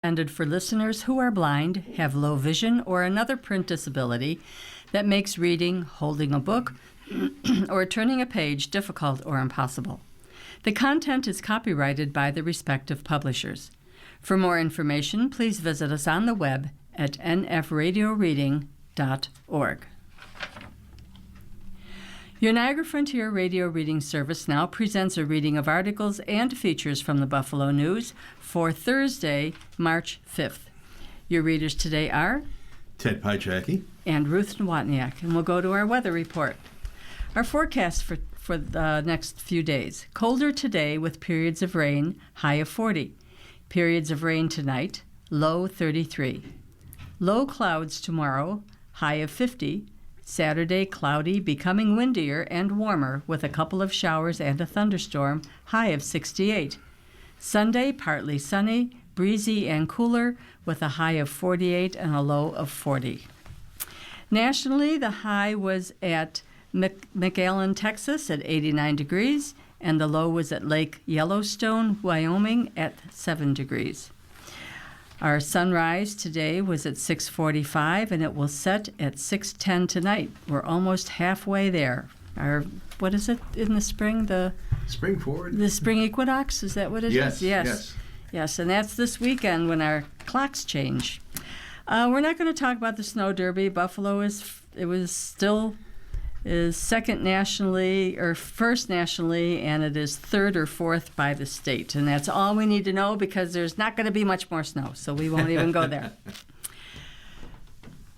Intended for listeners who are blind, have low vision, or another print disability that makes reading, holding a book, or turning a page difficult or impossible. The content is copyrighted by the respective publishers. For more information, please visit us on the web at nfradioreading.org. Your Niagara Frontier Radio Reading Service now presents a reading of articles and features from the Buffalo News for Thursday, March 5th. Your readers today are Ted Pajacki and Ruth Nowotniak, and we'll go to our weather report. Our forecast for the next few days. Colder today with periods of rain, high of 40. Periods of rain tonight, low 33. Low clouds tomorrow, high of 50. Saturday, cloudy, becoming windier and warmer with a couple of showers and a thunderstorm, high of 68. Sunday, partly sunny, breezy and cooler with a high of 48 and a low of 40. Nationally, the high was at McAllen, Texas at 89 degrees, and the low was at Lake Yellowstone, Wyoming at 7 degrees. Our sunrise today was at 6:45, and it will set at 6:10 tonight. We're almost halfway there. What is it in the spring? The Spring forward? The spring equinox, is that what it is? Yes, and that's this weekend when our clocks change. We're not going to talk about the snow derby. Buffalo is second nationally, or first nationally, and it is third or fourth by the state. And that's all we need to know because there's not going to be much more snow, so we won't even go there.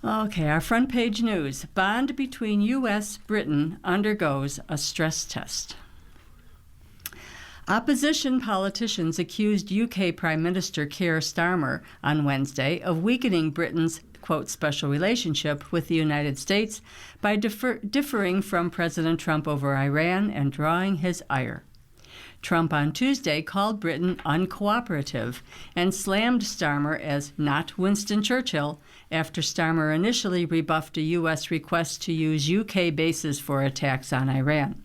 Okay, our front page news. Bond between U.S.-Britain undergoes a stress test. Opposition politicians accused UK Prime Minister Keir Starmer on Wednesday of weakening Britain's, quote, special relationship with the United States by differing from President Trump over Iran and drawing his ire. Trump on Tuesday called Britain uncooperative and slammed Starmer as not Winston Churchill after Starmer initially rebuffed a U.S. request to use UK bases for attacks on Iran.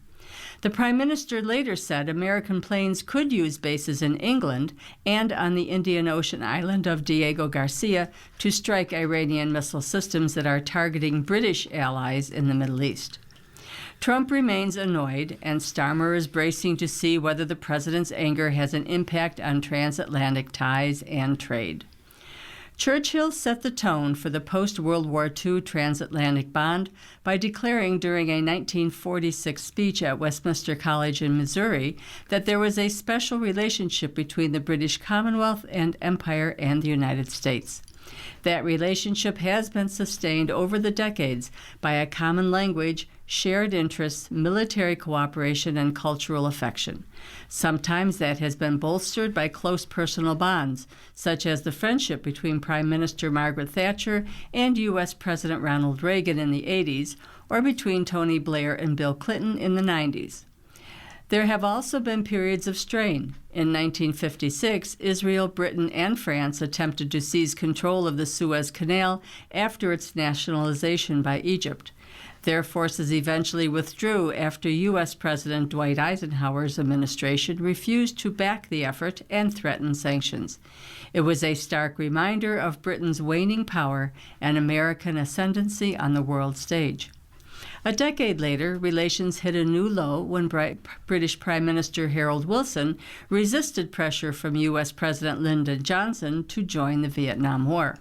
The Prime Minister later said American planes could use bases in England and on the Indian Ocean island of Diego Garcia to strike Iranian missile systems that are targeting British allies in the Middle East. Trump remains annoyed, and Starmer is bracing to see whether the president's anger has an impact on transatlantic ties and trade. Churchill set the tone for the post-World War II transatlantic bond by declaring during a 1946 speech at Westminster College in Missouri that there was a special relationship between the British Commonwealth and Empire and the United States. That relationship has been sustained over the decades by a common language, shared interests, military cooperation, and cultural affection. Sometimes that has been bolstered by close personal bonds, such as the friendship between Prime Minister Margaret Thatcher and U.S. President Ronald Reagan in the 80s, or between Tony Blair and Bill Clinton in the 90s. There have also been periods of strain. In 1956, Israel, Britain, and France attempted to seize control of the Suez Canal after its nationalization by Egypt. Their forces eventually withdrew after U.S. President Dwight Eisenhower's administration refused to back the effort and threatened sanctions. It was a stark reminder of Britain's waning power and American ascendancy on the world stage. A decade later, relations hit a new low when British Prime Minister Harold Wilson resisted pressure from U.S. President Lyndon Johnson to join the Vietnam War.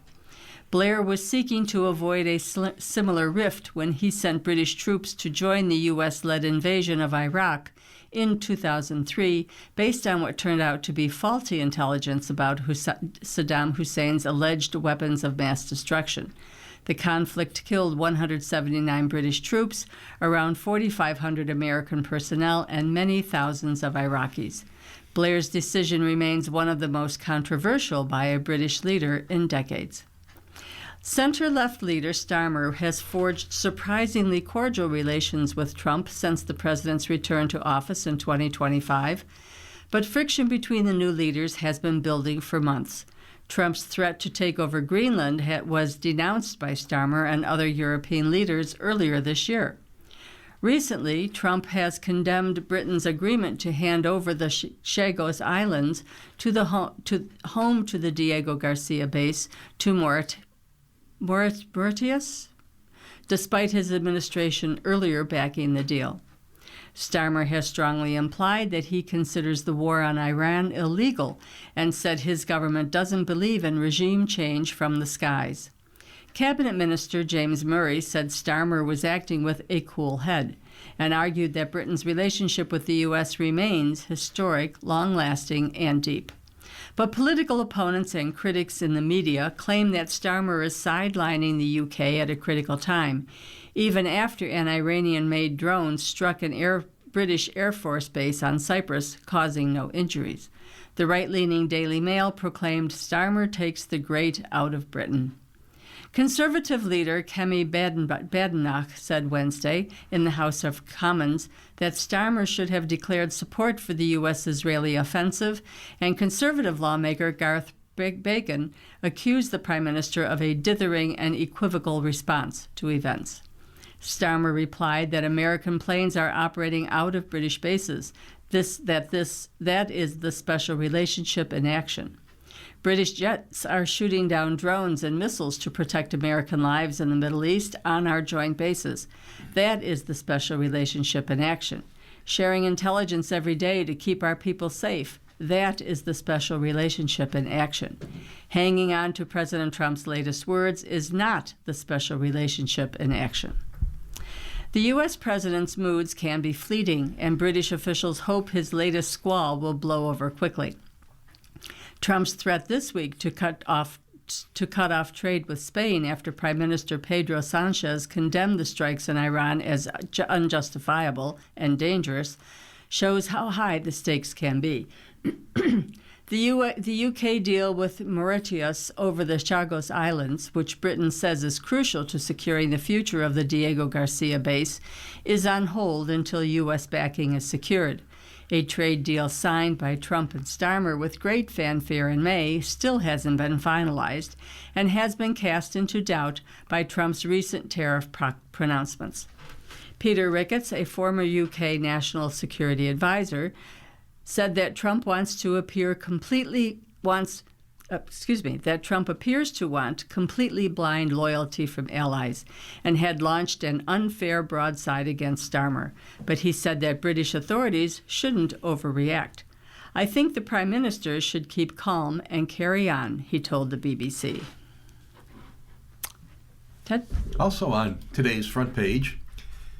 Blair was seeking to avoid a similar rift when he sent British troops to join the U.S.-led invasion of Iraq in 2003, based on what turned out to be faulty intelligence about Saddam Hussein's alleged weapons of mass destruction. The conflict killed 179 British troops, around 4,500 American personnel, and many thousands of Iraqis. Blair's decision remains one of the most controversial by a British leader in decades. Center-left leader Starmer has forged surprisingly cordial relations with Trump since the president's return to office in 2025, but friction between the new leaders has been building for months. Trump's threat to take over Greenland was denounced by Starmer and other European leaders earlier this year. Recently, Trump has condemned Britain's agreement to hand over the Chagos Islands to the home to the Diego Garcia base to Mauritius, despite his administration earlier backing the deal. Starmer has strongly implied that he considers the war on Iran illegal and said his government doesn't believe in regime change from the skies. Cabinet Minister James Murray said Starmer was acting with a cool head and argued that Britain's relationship with the U.S. remains historic, long-lasting, and deep. But political opponents and critics in the media claim that Starmer is sidelining the UK at a critical time, even after an Iranian-made drone struck an British Air Force base on Cyprus, causing no injuries. The right-leaning Daily Mail proclaimed Starmer takes the great out of Britain. Conservative leader Kemi Badenoch said Wednesday in the House of Commons that Starmer should have declared support for the U.S.-Israeli offensive, and conservative lawmaker Garth Bacon accused the Prime Minister of a dithering and equivocal response to events. Starmer replied that American planes are operating out of British bases, that is the special relationship in action. British jets are shooting down drones and missiles to protect American lives in the Middle East on our joint bases. That is the special relationship in action. Sharing intelligence every day to keep our people safe. That is the special relationship in action. Hanging on to President Trump's latest words is not the special relationship in action. The U.S. president's moods can be fleeting, and British officials hope his latest squall will blow over quickly. Trump's threat this week to cut off trade with Spain after Prime Minister Pedro Sanchez condemned the strikes in Iran as unjustifiable and dangerous shows how high the stakes can be. The UK deal with Mauritius over the Chagos Islands, which Britain says is crucial to securing the future of the Diego Garcia base, is on hold until U.S. backing is secured. A trade deal signed by Trump and Starmer with great fanfare in May still hasn't been finalized and has been cast into doubt by Trump's recent tariff pronouncements. Peter Ricketts, a former UK national security advisor, said that Trump appears to want completely blind loyalty from allies and had launched an unfair broadside against Starmer. But he said that British authorities shouldn't overreact. I think the Prime Minister should keep calm and carry on, he told the BBC. Ted? Also on today's front page,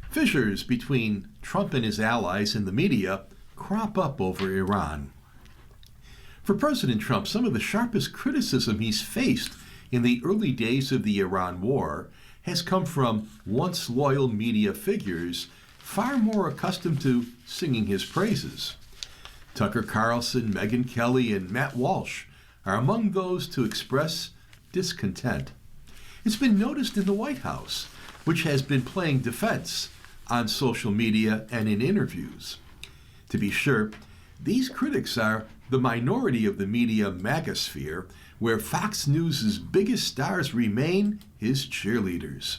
fissures between Trump and his allies in the media crop up over Iran. For President Trump, some of the sharpest criticism he's faced in the early days of the Iran war has come from once loyal media figures far more accustomed to singing his praises. Tucker Carlson, Megyn Kelly, and Matt Walsh are among those to express discontent. It's been noticed in the White House, which has been playing defense on social media and in interviews. To be sure, these critics are the minority of the media magosphere, where Fox News' biggest stars remain his cheerleaders.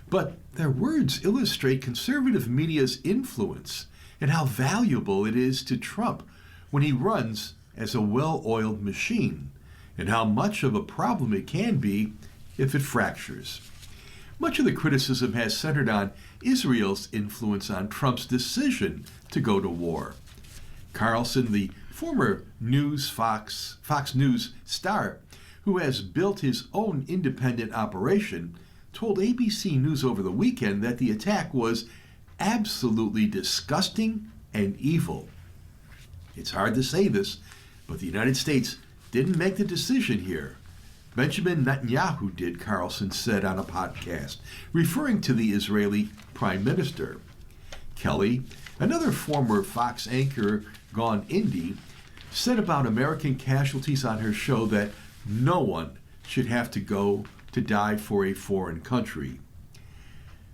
But their words illustrate conservative media's influence and how valuable it is to Trump when he runs as a well-oiled machine, and how much of a problem it can be if it fractures. Much of the criticism has centered on Israel's influence on Trump's decision to go to war. Carlson, the former Fox News star, who has built his own independent operation, told ABC News over the weekend that the attack was absolutely disgusting and evil. It's hard to say this, but the United States didn't make the decision here. Benjamin Netanyahu did, Carlson said on a podcast, referring to the Israeli Prime Minister. Kelly, another former Fox anchor gone indie, said about American casualties on her show that no one should have to go to die for a foreign country.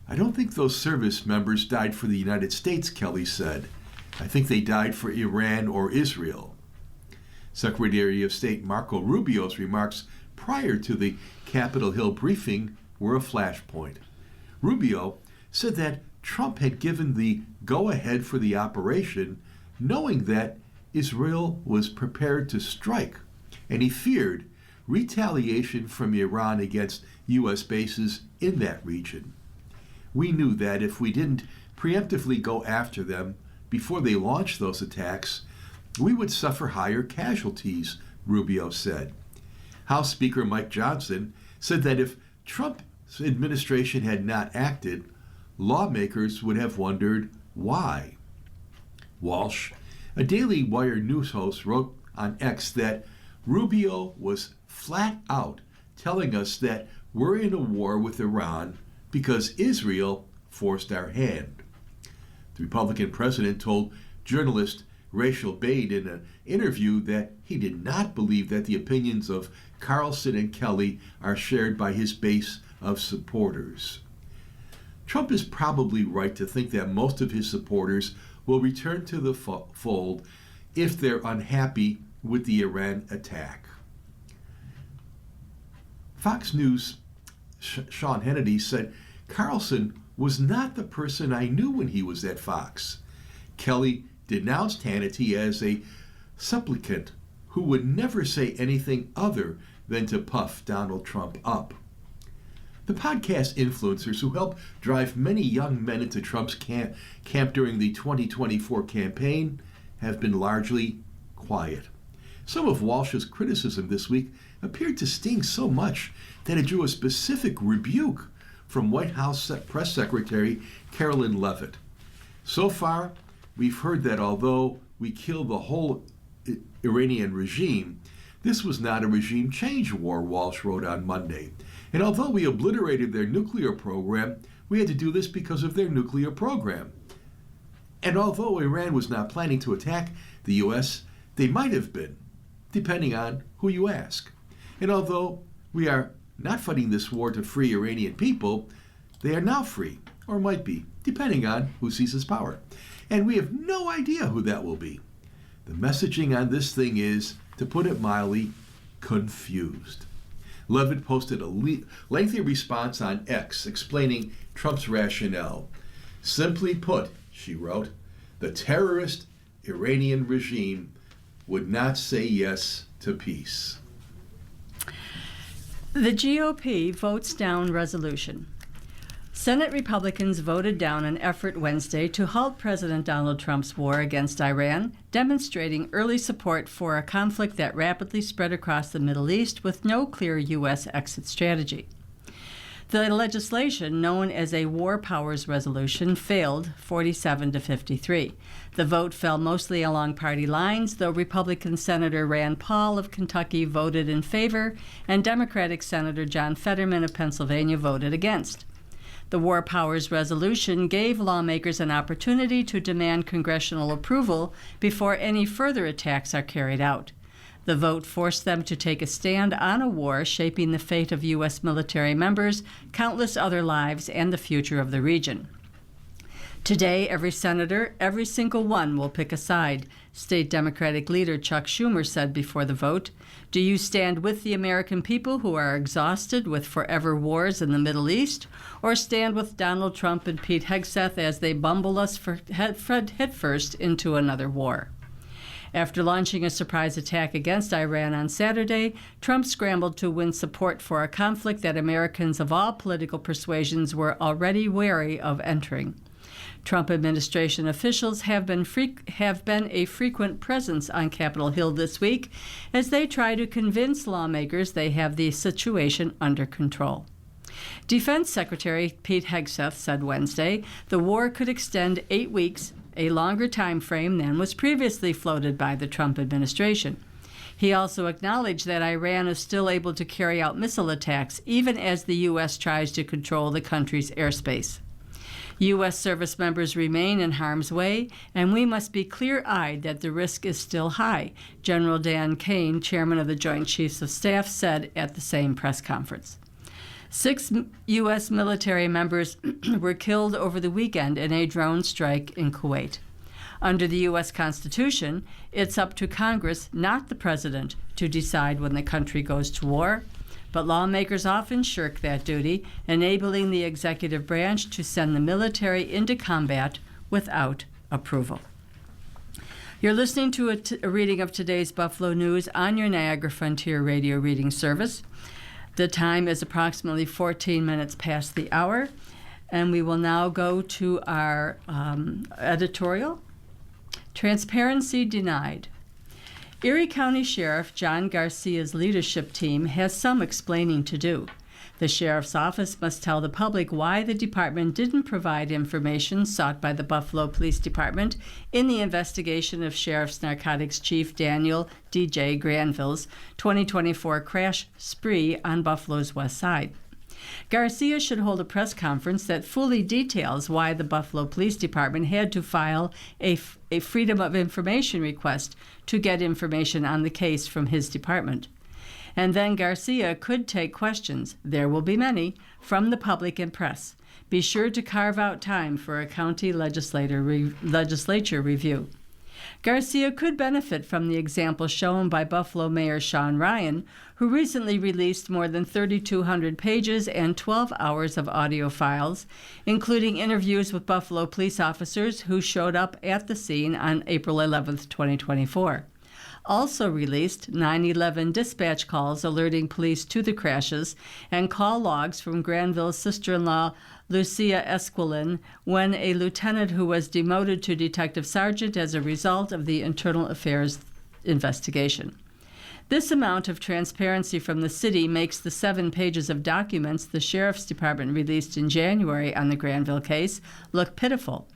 I don't think those service members died for the United States, Kelly said. I think they died for Iran or Israel. Secretary of State Marco Rubio's remarks prior to the Capitol Hill briefing were a flashpoint. Rubio said that Trump had given the go-ahead for the operation, knowing that Israel was prepared to strike, and he feared retaliation from Iran against U.S. bases in that region. We knew that if we didn't preemptively go after them before they launched those attacks, we would suffer higher casualties, Rubio said. House Speaker Mike Johnson said that if Trump's administration had not acted, lawmakers would have wondered why. Walsh, a Daily Wire news host, wrote on X that Rubio was flat out telling us that we're in a war with Iran because Israel forced our hand. The Republican president told journalist Rachel Bade in an interview that he did not believe that the opinions of Carlson and Kelly are shared by his base of supporters. Trump is probably right to think that most of his supporters will return to the fold if they're unhappy with the Iran attack. Fox News' Sean Hannity said, Carlson was not the person I knew when he was at Fox. Kelly denounced Hannity as a supplicant who would never say anything other than to puff Donald Trump up. The podcast influencers who helped drive many young men into Trump's camp during the 2024 campaign have been largely quiet. Some of Walsh's criticism this week appeared to sting so much that it drew a specific rebuke from White House Press Secretary Carolyn Leavitt. So far, we've heard that although we killed the whole Iranian regime, this was not a regime change war, Walsh wrote on Monday. And although we obliterated their nuclear program, we had to do this because of their nuclear program. And although Iran was not planning to attack the U.S., they might have been, depending on who you ask. And although we are not fighting this war to free Iranian people, they are now free, or might be, depending on who seizes power. And we have no idea who that will be. The messaging on this thing is, to put it mildly, confused. Leavitt posted a lengthy response on X explaining Trump's rationale. Simply put, she wrote, the terrorist Iranian regime would not say yes to peace. The GOP votes down resolution. Senate Republicans voted down an effort Wednesday to halt President Donald Trump's war against Iran, demonstrating early support for a conflict that rapidly spread across the Middle East with no clear U.S. exit strategy. The legislation, known as a War Powers Resolution, failed 47 to 53. The vote fell mostly along party lines, though Republican Senator Rand Paul of Kentucky voted in favor, and Democratic Senator John Fetterman of Pennsylvania voted against. The War Powers Resolution gave lawmakers an opportunity to demand congressional approval before any further attacks are carried out. The vote forced them to take a stand on a war shaping the fate of U.S. military members, countless other lives, and the future of the region. Today, every senator, every single one, will pick a side, State Democratic leader Chuck Schumer said before the vote. Do you stand with the American people who are exhausted with forever wars in the Middle East, or stand with Donald Trump and Pete Hegseth as they bumble us headfirst into another war? After launching a surprise attack against Iran on Saturday, Trump scrambled to win support for a conflict that Americans of all political persuasions were already wary of entering. Trump administration officials have been a frequent presence on Capitol Hill this week as they try to convince lawmakers they have the situation under control. Defense Secretary Pete Hegseth said Wednesday the war could extend 8 weeks, a longer time frame than was previously floated by the Trump administration. He also acknowledged that Iran is still able to carry out missile attacks even as the U.S. tries to control the country's airspace. U.S. service members remain in harm's way, and we must be clear-eyed that the risk is still high, General Dan Kane, chairman of the Joint Chiefs of Staff, said at the same press conference. 6 U.S. military members were killed over the weekend in a drone strike in Kuwait. Under the U.S. Constitution, it's up to Congress, not the president, to decide when the country goes to war. but lawmakers often shirk that duty, enabling the executive branch to send the military into combat without approval. You're listening to a reading of today's Buffalo News on your Niagara Frontier Radio reading service. The time is approximately 14 minutes past the hour, and we will now go to our editorial. Transparency denied. Erie County Sheriff John Garcia's leadership team has some explaining to do. The sheriff's office must tell the public why the department didn't provide information sought by the Buffalo Police Department in the investigation of Sheriff's Narcotics Chief Daniel D.J. Granville's 2024 crash spree on Buffalo's west side. Garcia should hold a press conference that fully details why the Buffalo Police Department had to file a Freedom of Information request to get information on the case from his department. And then Garcia could take questions, there will be many, from the public and press. Be sure to carve out time for a county legislature review. Garcia could benefit from the example shown by Buffalo Mayor Sean Ryan, who recently released more than 3,200 pages and 12 hours of audio files, including interviews with Buffalo police officers who showed up at the scene on April 11, 2024. Also released 911 dispatch calls alerting police to the crashes and call logs from Granville's sister-in-law Lucia Esquilin when a lieutenant who was demoted to detective sergeant as a result of the internal affairs investigation. This amount of transparency from the city makes the 7 pages of documents the Sheriff's Department released in January on the Granville case look pitiful.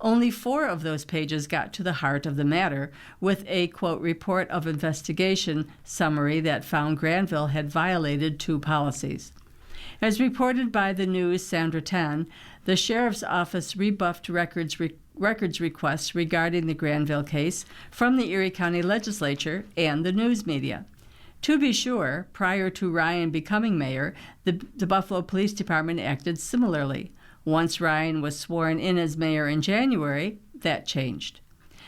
Only 4 of those pages got to the heart of the matter, with a, quote, report of investigation summary that found Granville had violated 2 policies. As reported by the News' Sandra Tan, the Sheriff's Office rebuffed records requests regarding the Granville case from the Erie County Legislature and the news media. To be sure, prior to Ryan becoming mayor, the Buffalo Police Department acted similarly. Once Ryan was sworn in as mayor in January, that changed.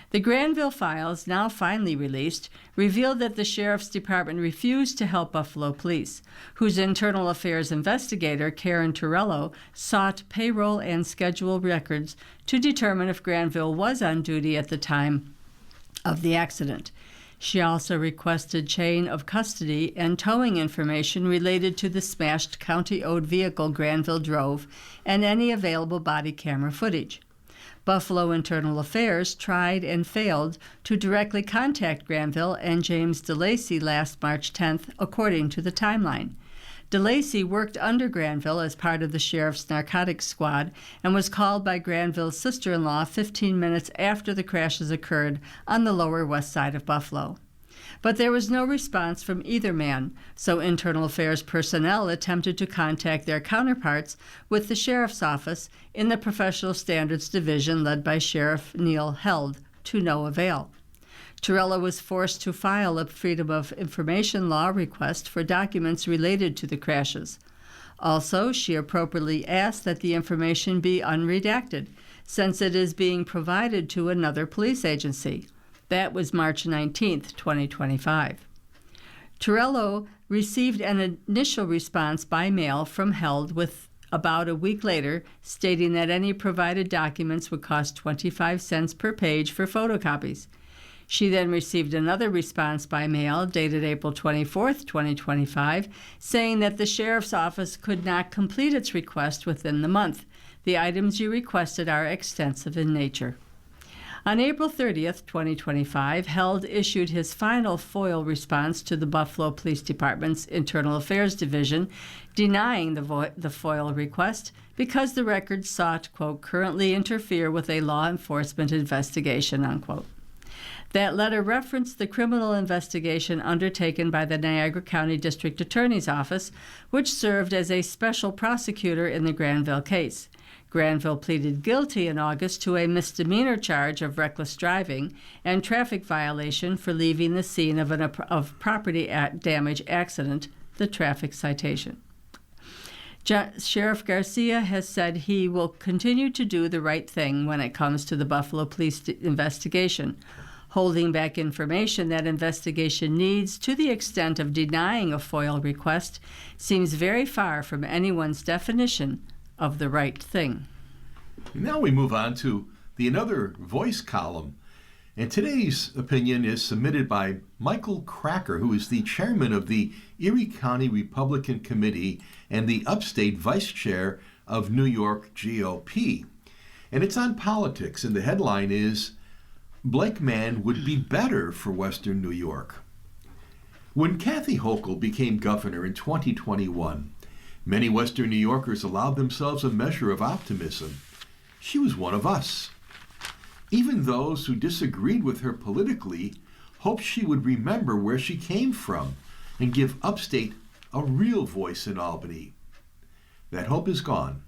The Granville files, now finally released, revealed that the Sheriff's Department refused to help Buffalo Police, whose internal affairs investigator, Karen Torello, sought payroll and schedule records to determine if Granville was on duty at the time of the accident. She also requested chain of custody and towing information related to the smashed county-owned vehicle Granville drove and any available body camera footage. Buffalo Internal Affairs tried and failed to directly contact Granville and James DeLacy last March 10th, according to the timeline. DeLacy worked under Granville as part of the sheriff's narcotics squad and was called by Granville's sister-in-law 15 minutes after the crashes occurred on the lower west side of Buffalo. But there was no response from either man, so Internal Affairs personnel attempted to contact their counterparts with the Sheriff's Office in the Professional Standards Division led by Sheriff Neil Held, to no avail. Torello was forced to file a Freedom of Information law request for documents related to the crashes. Also, she appropriately asked that the information be unredacted, since it is being provided to another police agency. That was March 19, 2025. Torello received an initial response by mail from Held with about a week later, stating that any provided documents would cost 25 cents per page for photocopies. She then received another response by mail dated April 24, 2025, saying that the Sheriff's Office could not complete its request within the month. The items you requested are extensive in nature. On April 30, 2025, Held issued his final FOIL response to the Buffalo Police Department's Internal Affairs Division, denying the FOIL request because the records sought, quote, currently interfere with a law enforcement investigation, unquote. That letter referenced the criminal investigation undertaken by the Niagara County District Attorney's Office, which served as a special prosecutor in the Granville case. Granville pleaded guilty in August to a misdemeanor charge of reckless driving and traffic violation for leaving the scene of property damage accident, the traffic citation. Sheriff Garcia has said he will continue to do the right thing when it comes to the Buffalo Police investigation. Holding back information that investigation needs to the extent of denying a FOIL request seems very far from anyone's definition of the right thing. Now we move on to the Another Voice column. And today's opinion is submitted by Michael Cracker, who is the chairman of the Erie County Republican Committee and the upstate vice chair of New York GOP. And it's on politics, and the headline is, Blakeman would be better for Western New York. When Kathy Hochul became governor in 2021, many Western New Yorkers allowed themselves a measure of optimism. She was one of us. Even those who disagreed with her politically hoped she would remember where she came from and give upstate a real voice in Albany. That hope is gone.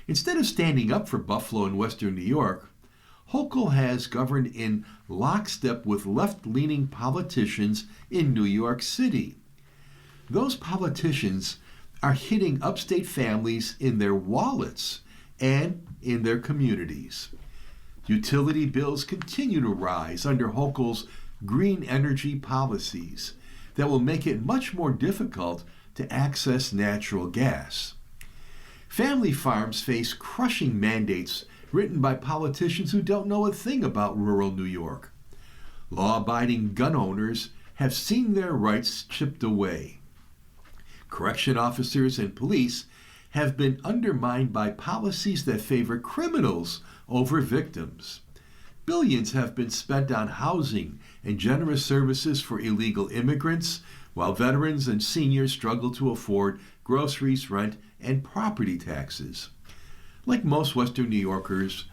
Instead of standing up for Buffalo and Western New York, Hochul has governed in lockstep with left-leaning politicians in New York City. Those politicians are hitting upstate families in their wallets and in their communities. Utility bills continue to rise under Hochul's green energy policies that will make it much more difficult to access natural gas. Family farms face crushing mandates written by politicians who don't know a thing about rural New York. Law-abiding gun owners have seen their rights chipped away. Correction officers and police have been undermined by policies that favor criminals over victims. Billions have been spent on housing and generous services for illegal immigrants, while veterans and seniors struggle to afford groceries, rent, and property taxes. Like most Western New Yorkers,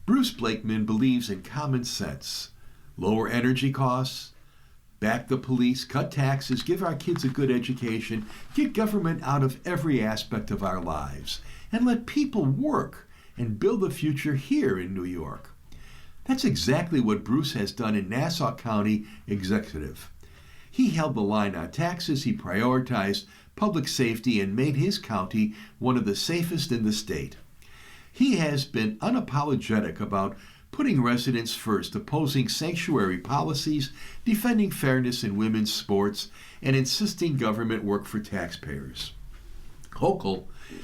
Bruce Blakeman believes in common sense. Lower energy costs, back the police, cut taxes, give our kids a good education, get government out of every aspect of our lives, and let people work and build a future here in New York. That's exactly what Bruce has done in Nassau County Executive. He held the line on taxes, he prioritized public safety, and made his county one of the safest in the state. He has been unapologetic about putting residents first, opposing sanctuary policies, defending fairness in women's sports, and insisting government work for taxpayers. Hochul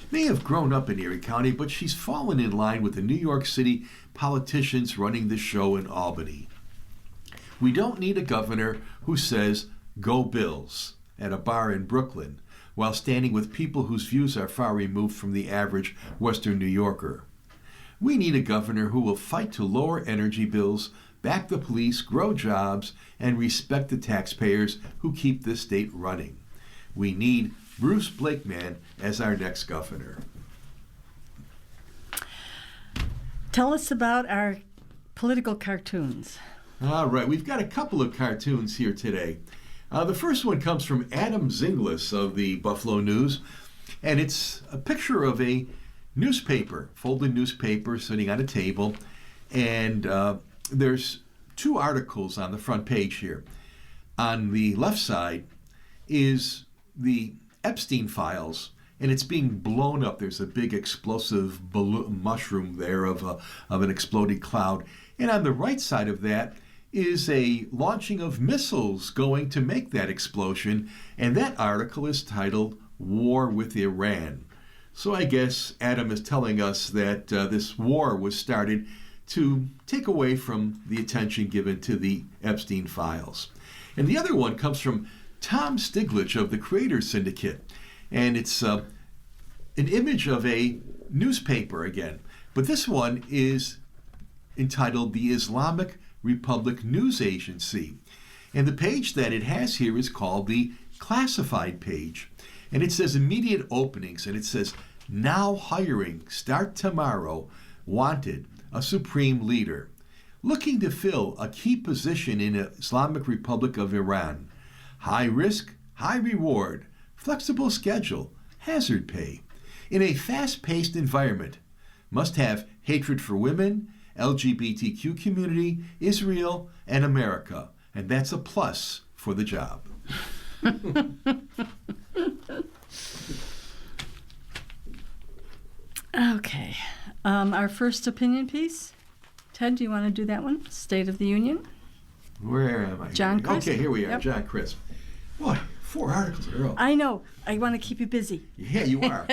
may have grown up in Erie County, but she's fallen in line with the New York City politicians running the show in Albany. We don't need a governor who says, "Go Bills," at a bar in Brooklyn, while standing with people whose views are far removed from the average Western New Yorker. We need a governor who will fight to lower energy bills, back the police, grow jobs, and respect the taxpayers who keep this state running. We need Bruce Blakeman as our next governor. Tell us about our political cartoons. All right, we've got a couple of cartoons here today. The first one comes from Adam Zinglis of the Buffalo News, and it's a picture of a newspaper, folded newspaper sitting on a table, and there's two articles on the front page here. On the left side is the Epstein files, and it's being blown up. There's a big explosive mushroom there of an exploding cloud. And on the right side of that is a launching of missiles going to make that explosion, and that article is titled War with Iran. So I guess Adam is telling us that this war was started to take away from the attention given to the Epstein files. And the other one comes from Tom Stiglich of the Creators Syndicate, and it's an image of a newspaper again, but this one is entitled the Islamic Republic News Agency, and the page that it has here is called the Classified page, and it says immediate openings, and it says now hiring, start tomorrow, wanted, a supreme leader, looking to fill a key position in the Islamic Republic of Iran. High risk, high reward, flexible schedule, hazard pay. In a fast-paced environment, must have hatred for women, LGBTQ community, Israel, and America. And that's a plus for the job. Okay. Our first opinion piece. Ted, do you want to do that one? State of the Union? Where am I? John Crisp. Okay, here we are. Yep. John Crisp. Boy, 4 articles in a row. I know. I want to keep you busy. Yeah, you are.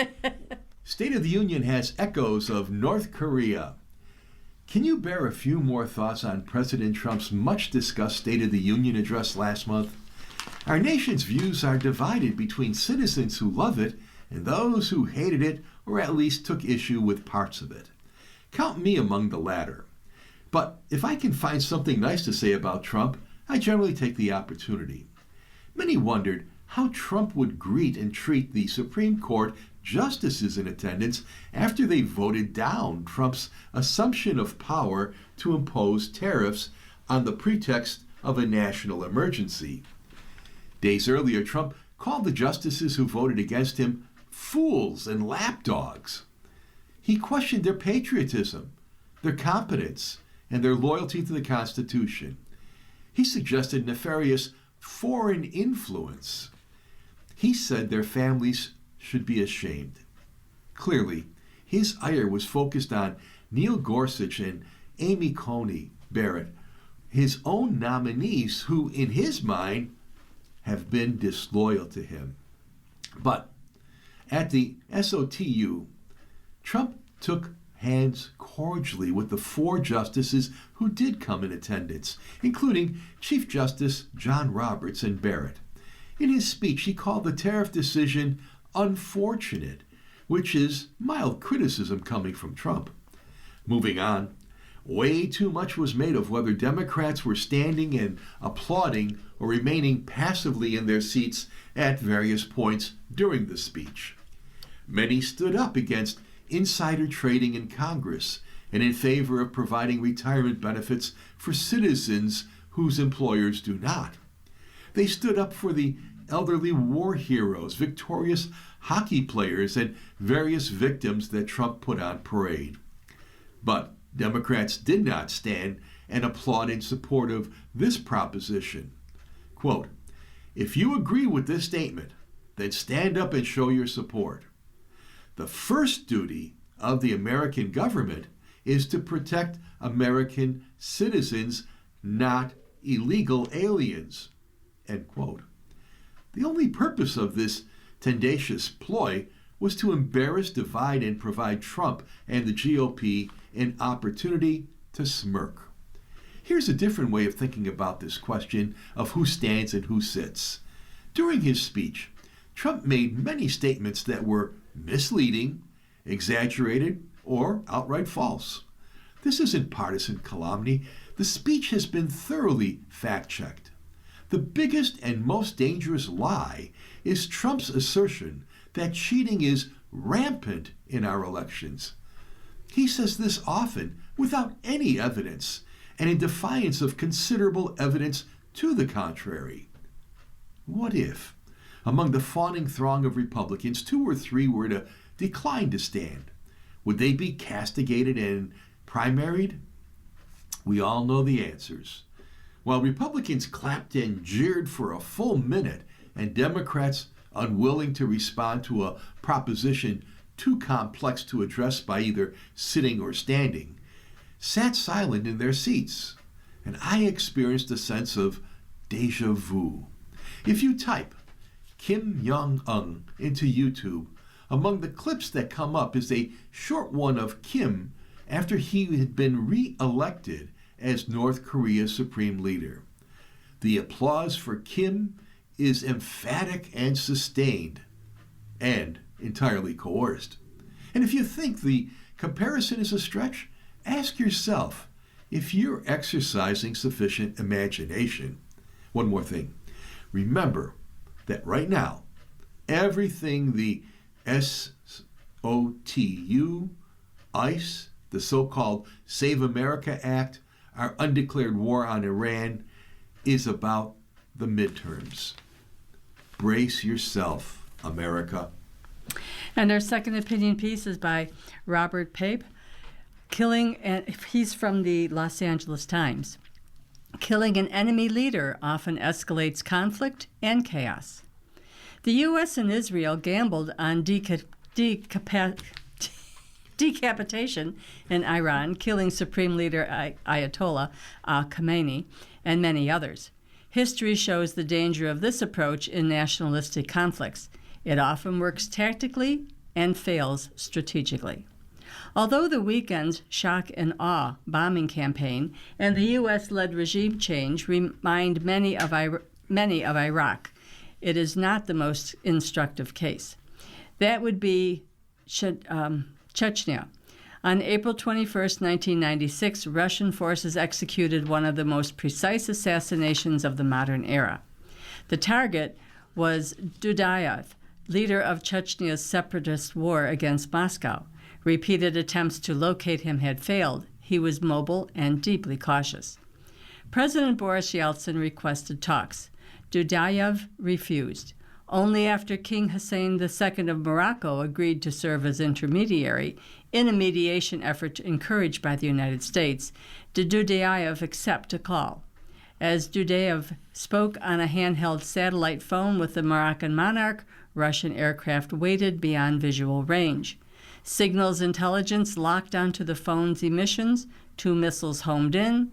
State of the Union has echoes of North Korea. Can you bear a few more thoughts on President Trump's much-discussed State of the Union address last month? Our nation's views are divided between citizens who love it and those who hated it or at least took issue with parts of it. Count me among the latter. But if I can find something nice to say about Trump, I generally take the opportunity. Many wondered how Trump would greet and treat the Supreme Court justices in attendance after they voted down Trump's assumption of power to impose tariffs on the pretext of a national emergency. Days earlier, Trump called the justices who voted against him fools and lapdogs. He questioned their patriotism, their competence, and their loyalty to the Constitution. He suggested nefarious foreign influence. He said their families should be ashamed. Clearly, his ire was focused on Neil Gorsuch and Amy Coney Barrett, his own nominees who, in his mind, have been disloyal to him. But at the SOTU, Trump took hands cordially with the 4 justices who did come in attendance, including Chief Justice John Roberts and Barrett. In his speech, he called the tariff decision unfortunate, which is mild criticism coming from Trump. Moving on, way too much was made of whether Democrats were standing and applauding or remaining passively in their seats at various points during the speech. Many stood up against insider trading in Congress and in favor of providing retirement benefits for citizens whose employers do not. They stood up for the elderly war heroes, victorious hockey players, and various victims that Trump put on parade. But Democrats did not stand and applaud in support of this proposition. Quote, "If you agree with this statement, then stand up and show your support. The first duty of the American government is to protect American citizens, not illegal aliens." End quote. The only purpose of this tendacious ploy was to embarrass, divide, and provide Trump and the GOP an opportunity to smirk. Here's a different way of thinking about this question of who stands and who sits. During his speech, Trump made many statements that were misleading, exaggerated, or outright false. This isn't partisan calumny. The speech has been thoroughly fact-checked. The biggest and most dangerous lie is Trump's assertion that cheating is rampant in our elections. He says this often without any evidence and in defiance of considerable evidence to the contrary. What if, among the fawning throng of Republicans, 2 or 3 were to decline to stand? Would they be castigated and primaried? We all know the answers. While Republicans clapped and jeered for a full minute and Democrats, unwilling to respond to a proposition too complex to address by either sitting or standing, sat silent in their seats, and I experienced a sense of deja vu. If you type Kim Jong-un into YouTube, among the clips that come up is a short one of Kim after he had been re-elected as North Korea's supreme leader. The applause for Kim is emphatic and sustained, and entirely coerced. And if you think the comparison is a stretch, ask yourself if you're exercising sufficient imagination. One more thing. Remember that right now, everything the SOTU, ICE, the so-called Save America Act, our undeclared war on Iran, is about the midterms. Brace yourself, America. And our second opinion piece is by Robert Pape. He's from the Los Angeles Times. Killing an enemy leader often escalates conflict and chaos. The U.S. and Israel gambled on decapitation in Iran, killing Supreme Leader Ayatollah Khamenei and many others. History shows the danger of this approach in nationalistic conflicts. It often works tactically and fails strategically. Although the weekend's shock and awe bombing campaign and the U.S.-led regime change remind many of Iraq, it is not the most instructive case. That would be Chechnya. On April 21, 1996, Russian forces executed one of the most precise assassinations of the modern era. The target was Dudayev, leader of Chechnya's separatist war against Moscow. Repeated attempts to locate him had failed. He was mobile and deeply cautious. President Boris Yeltsin requested talks. Dudayev refused. Only after King Hussein II of Morocco agreed to serve as intermediary in a mediation effort encouraged by the United States did Dudayev accept a call. As Dudayev spoke on a handheld satellite phone with the Moroccan monarch, Russian aircraft waited beyond visual range. Signals intelligence locked onto the phone's emissions, 2 missiles homed in.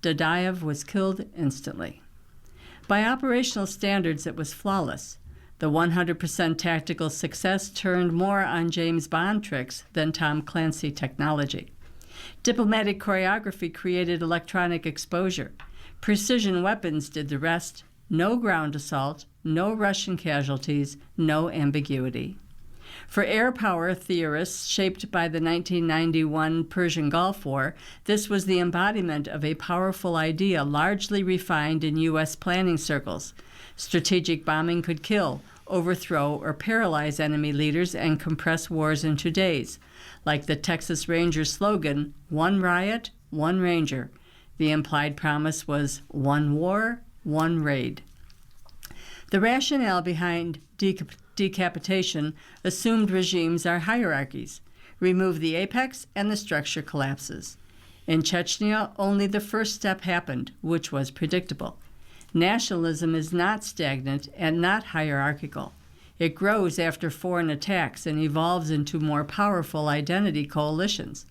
Dudayev was killed instantly. By operational standards, it was flawless. The 100% tactical success turned more on James Bond tricks than Tom Clancy technology. Diplomatic choreography created electronic exposure. Precision weapons did the rest. No ground assault, no Russian casualties, no ambiguity. For air power theorists shaped by the 1991 Persian Gulf War, this was the embodiment of a powerful idea largely refined in U.S. planning circles. Strategic bombing could kill, overthrow, or paralyze enemy leaders and compress wars into days. Like the Texas Rangers slogan, "One riot, one ranger." The implied promise was one war, one raid. The rationale behind decapitation assumed regimes are hierarchies. Remove the apex and the structure collapses. In Chechnya, only the first step happened, which was predictable. Nationalism is not stagnant and not hierarchical. It grows after foreign attacks and evolves into more powerful identity coalitions.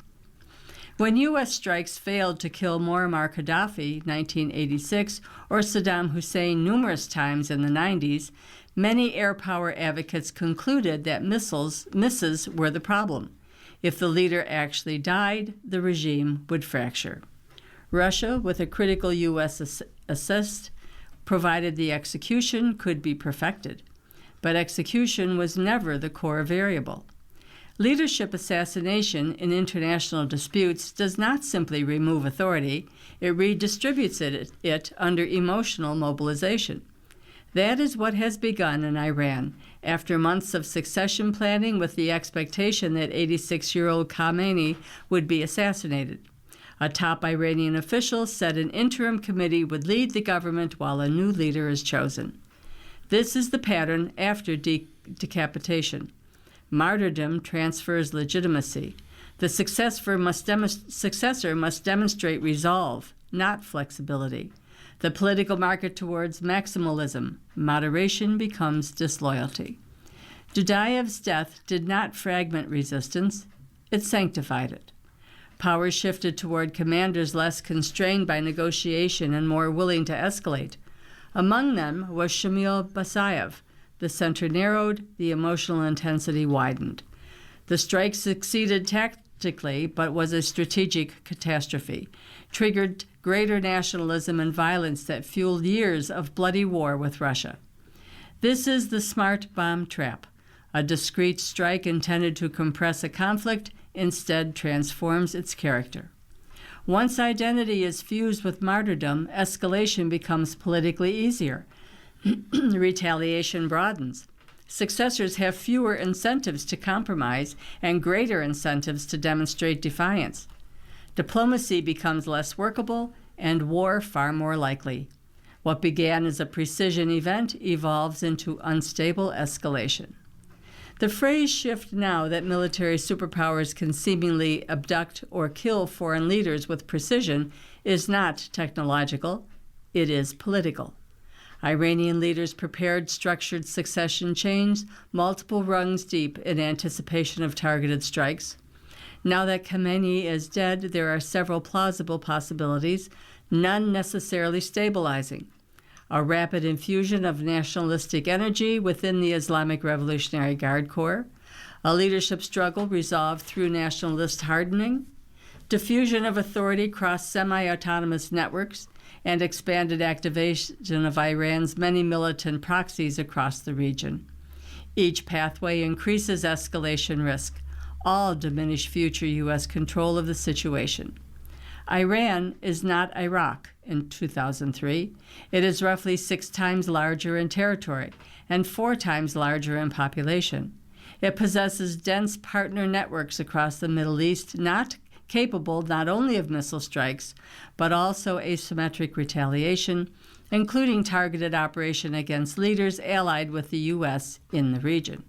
When U.S. strikes failed to kill Muammar Gaddafi, 1986, or Saddam Hussein numerous times in the 90s, many air power advocates concluded that misses were the problem. If the leader actually died, the regime would fracture. Russia, with a critical U.S. assist, provided the execution could be perfected. But execution was never the core variable. Leadership assassination in international disputes does not simply remove authority, it redistributes it under emotional mobilization. That is what has begun in Iran, after months of succession planning with the expectation that 86-year-old Khamenei would be assassinated. A top Iranian official said an interim committee would lead the government while a new leader is chosen. This is the pattern after decapitation. Martyrdom transfers legitimacy. The successor must demonstrate resolve, not flexibility. The political market towards maximalism. Moderation becomes disloyalty. Dudayev's death did not fragment resistance, it sanctified it. Power shifted toward commanders less constrained by negotiation and more willing to escalate. Among them was Shamil Basayev. The center narrowed, the emotional intensity widened. The strike succeeded tactically, but was a strategic catastrophe, triggered greater nationalism and violence that fueled years of bloody war with Russia. This is the smart bomb trap. A discrete strike intended to compress a conflict instead transforms its character. Once identity is fused with martyrdom, escalation becomes politically easier. Retaliation broadens. Successors have fewer incentives to compromise and greater incentives to demonstrate defiance. Diplomacy becomes less workable and war far more likely. What began as a precision event evolves into unstable escalation. The phrase shift now that military superpowers can seemingly abduct or kill foreign leaders with precision is not technological, it is political. Iranian leaders prepared structured succession chains, multiple rungs deep in anticipation of targeted strikes. Now that Khamenei is dead, there are several plausible possibilities, none necessarily stabilizing. A rapid infusion of nationalistic energy within the Islamic Revolutionary Guard Corps, a leadership struggle resolved through nationalist hardening, diffusion of authority across semi-autonomous networks, and expanded activation of Iran's many militant proxies across the region. Each pathway increases escalation risk. All diminish future U.S. control of the situation. Iran is not Iraq in 2003. It is roughly 6 times larger in territory and 4 times larger in population. It possesses dense partner networks across the Middle East, capable not only of missile strikes, but also asymmetric retaliation, including targeted operation against leaders allied with the U.S. in the region.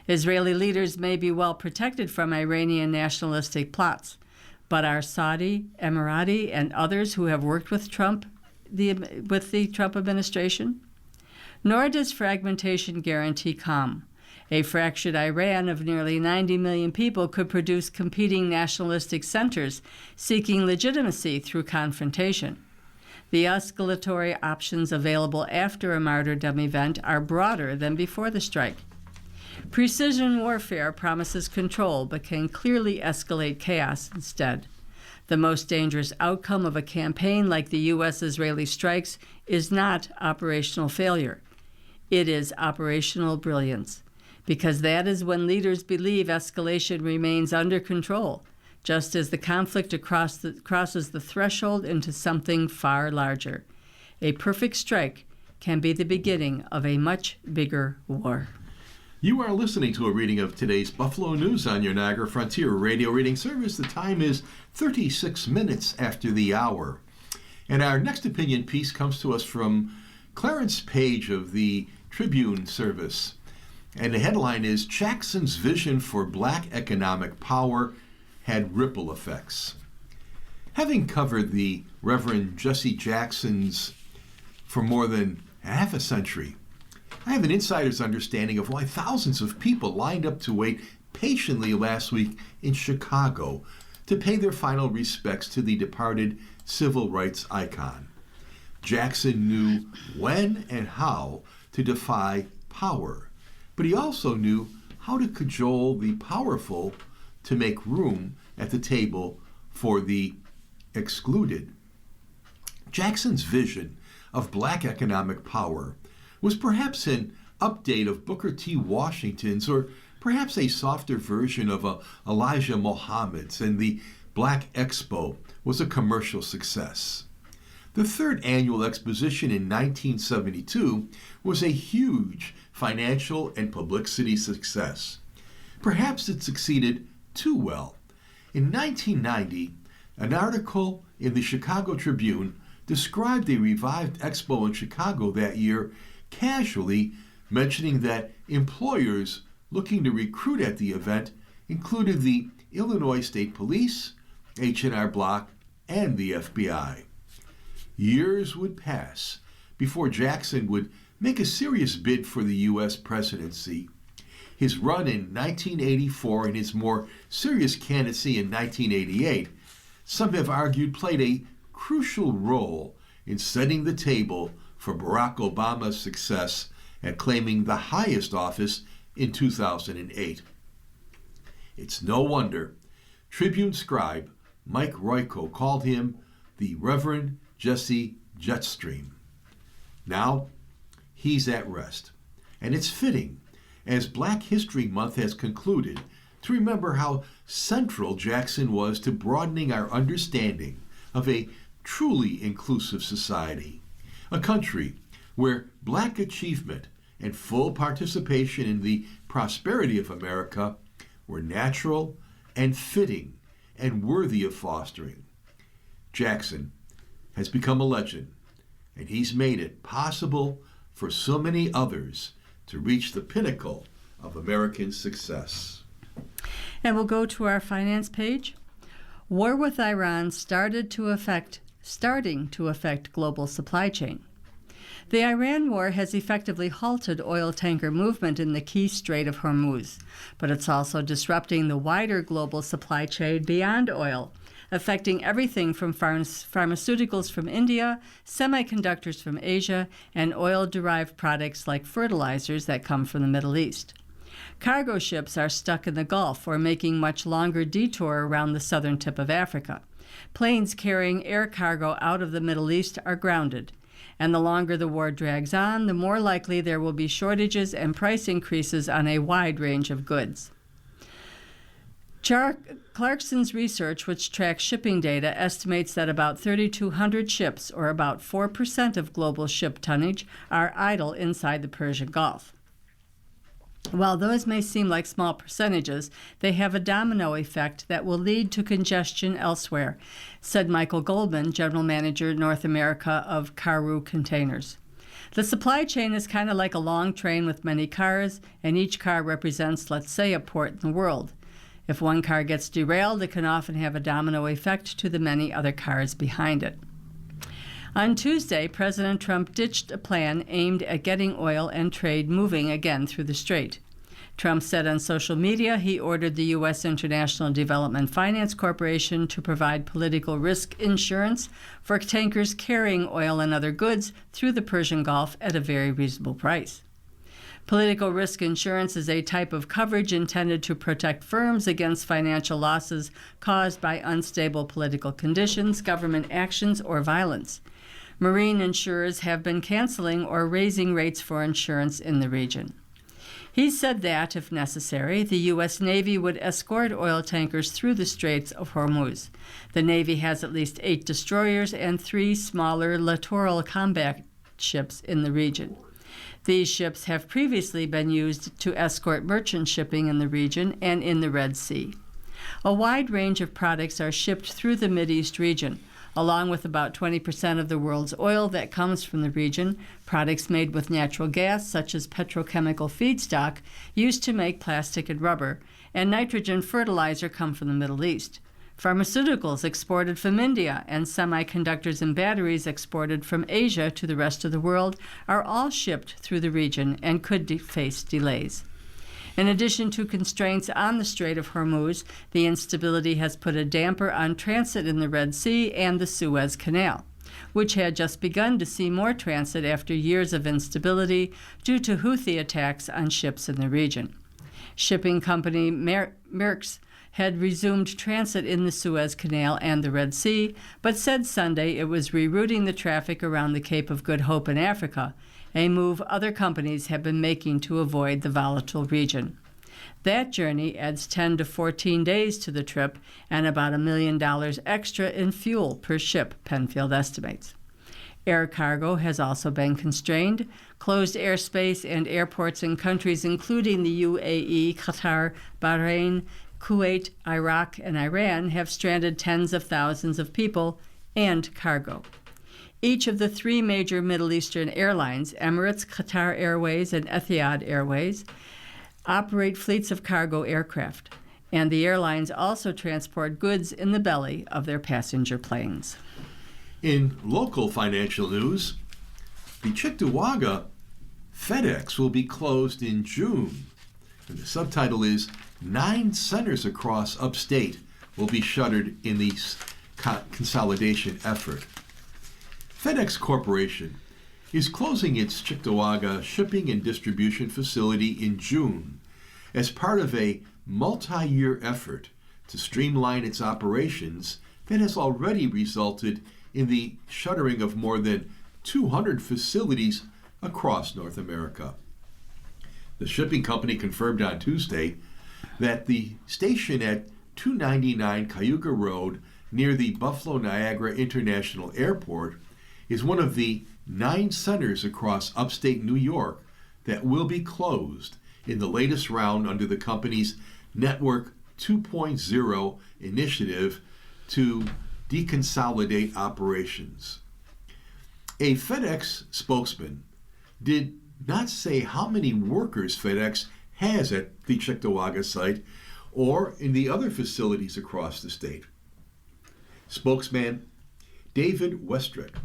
Israeli leaders may be well protected from Iranian nationalistic plots, but are Saudi, Emirati, and others who have worked with the Trump administration? Nor does fragmentation guarantee calm. A fractured Iran of nearly 90 million people could produce competing nationalistic centers seeking legitimacy through confrontation. The escalatory options available after a martyrdom event are broader than before the strike. Precision warfare promises control but can clearly escalate chaos instead. The most dangerous outcome of a campaign like the U.S.-Israeli strikes is not operational failure. It is operational brilliance, because that is when leaders believe escalation remains under control, just as the conflict crosses the threshold into something far larger. A perfect strike can be the beginning of a much bigger war. You are listening to a reading of today's Buffalo News on your Niagara Frontier Radio Reading Service. The time is 36 minutes after the hour. And our next opinion piece comes to us from Clarence Page of the Tribune Service. And the headline is, Jackson's vision for black economic power had ripple effects. Having covered the Reverend Jesse Jackson's for more than half a century, I have an insider's understanding of why thousands of people lined up to wait patiently last week in Chicago to pay their final respects to the departed civil rights icon. Jackson knew when and how to defy power, but he also knew how to cajole the powerful to make room at the table for the excluded. Jackson's vision of black economic power was perhaps an update of Booker T. Washington's, or perhaps a softer version of Elijah Muhammad's, and the Black Expo was a commercial success. The third annual exposition in 1972 was a huge financial and publicity success. Perhaps it succeeded too well. In 1990, an article in the Chicago Tribune described a revived expo in Chicago that year, casually mentioning that employers looking to recruit at the event included the Illinois State Police, H&R Block, and the FBI. Years would pass before Jackson would make a serious bid for the U.S. presidency. His run in 1984 and his more serious candidacy in 1988, some have argued, played a crucial role in setting the table for Barack Obama's success at claiming the highest office in 2008. It's no wonder Tribune scribe Mike Royko called him the Reverend Jesse Jetstream. Now, he's at rest, and it's fitting, as Black History Month has concluded, to remember how central Jackson was to broadening our understanding of a truly inclusive society, a country where black achievement and full participation in the prosperity of America were natural and fitting and worthy of fostering. Jackson has become a legend, and he's made it possible for so many others to reach the pinnacle of American success. And we'll go to our finance page. War with Iran starting to affect global supply chain. The Iran war has effectively halted oil tanker movement in the key Strait of Hormuz, but it's also disrupting the wider global supply chain beyond oil, affecting everything from pharmaceuticals from India, semiconductors from Asia, and oil-derived products like fertilizers that come from the Middle East. Cargo ships are stuck in the Gulf or making much longer detour around the southern tip of Africa. Planes carrying air cargo out of the Middle East are grounded. And the longer the war drags on, the more likely there will be shortages and price increases on a wide range of goods. Clarkson's research, which tracks shipping data, estimates that about 3,200 ships, or about 4% of global ship tonnage, are idle inside the Persian Gulf. While those may seem like small percentages, they have a domino effect that will lead to congestion elsewhere, said Michael Goldman, General Manager, North America of Karu Containers. The supply chain is kind of like a long train with many cars, and each car represents, let's say, a port in the world. If one car gets derailed, it can often have a domino effect to the many other cars behind it. On Tuesday, President Trump ditched a plan aimed at getting oil and trade moving again through the strait. Trump said on social media he ordered the U.S. International Development Finance Corporation to provide political risk insurance for tankers carrying oil and other goods through the Persian Gulf at a very reasonable price. Political risk insurance is a type of coverage intended to protect firms against financial losses caused by unstable political conditions, government actions, or violence. Marine insurers have been canceling or raising rates for insurance in the region. He said that, if necessary, the U.S. Navy would escort oil tankers through the Straits of Hormuz. The Navy has at least 8 destroyers and 3 smaller littoral combat ships in the region. These ships have previously been used to escort merchant shipping in the region and in the Red Sea. A wide range of products are shipped through the Mideast region, along with about 20% of the world's oil that comes from the region. Products made with natural gas, such as petrochemical feedstock used to make plastic and rubber, and nitrogen fertilizer come from the Middle East. Pharmaceuticals exported from India and semiconductors and batteries exported from Asia to the rest of the world are all shipped through the region and could face delays. In addition to constraints on the Strait of Hormuz, the instability has put a damper on transit in the Red Sea and the Suez Canal, which had just begun to see more transit after years of instability due to Houthi attacks on ships in the region. Shipping company Maersk had resumed transit in the Suez Canal and the Red Sea, but said Sunday it was rerouting the traffic around the Cape of Good Hope in Africa, a move other companies have been making to avoid the volatile region. That journey adds 10 to 14 days to the trip and about $1 million extra in fuel per ship, Penfield estimates. Air cargo has also been constrained. Closed airspace and airports in countries including the UAE, Qatar, Bahrain, Kuwait, Iraq, and Iran have stranded tens of thousands of people and cargo. Each of the 3 major Middle Eastern airlines, Emirates, Qatar Airways, and Etihad Airways, operate fleets of cargo aircraft, and the airlines also transport goods in the belly of their passenger planes. In local financial news, the Cheektowaga FedEx will be closed in June, and the subtitle is 9 centers across upstate will be shuttered in the consolidation effort. FedEx Corporation is closing its Cheektowaga shipping and distribution facility in June as part of a multi-year effort to streamline its operations that has already resulted in the shuttering of more than 200 facilities across North America. The shipping company confirmed on Tuesday that the station at 299 Cayuga Road near the Buffalo Niagara International Airport is one of the 9 centers across upstate New York that will be closed in the latest round under the company's Network 2.0 initiative to deconsolidate operations. A FedEx spokesman did not say how many workers FedEx has at the Cheektowaga site or in the other facilities across the state. Spokesman David Westrick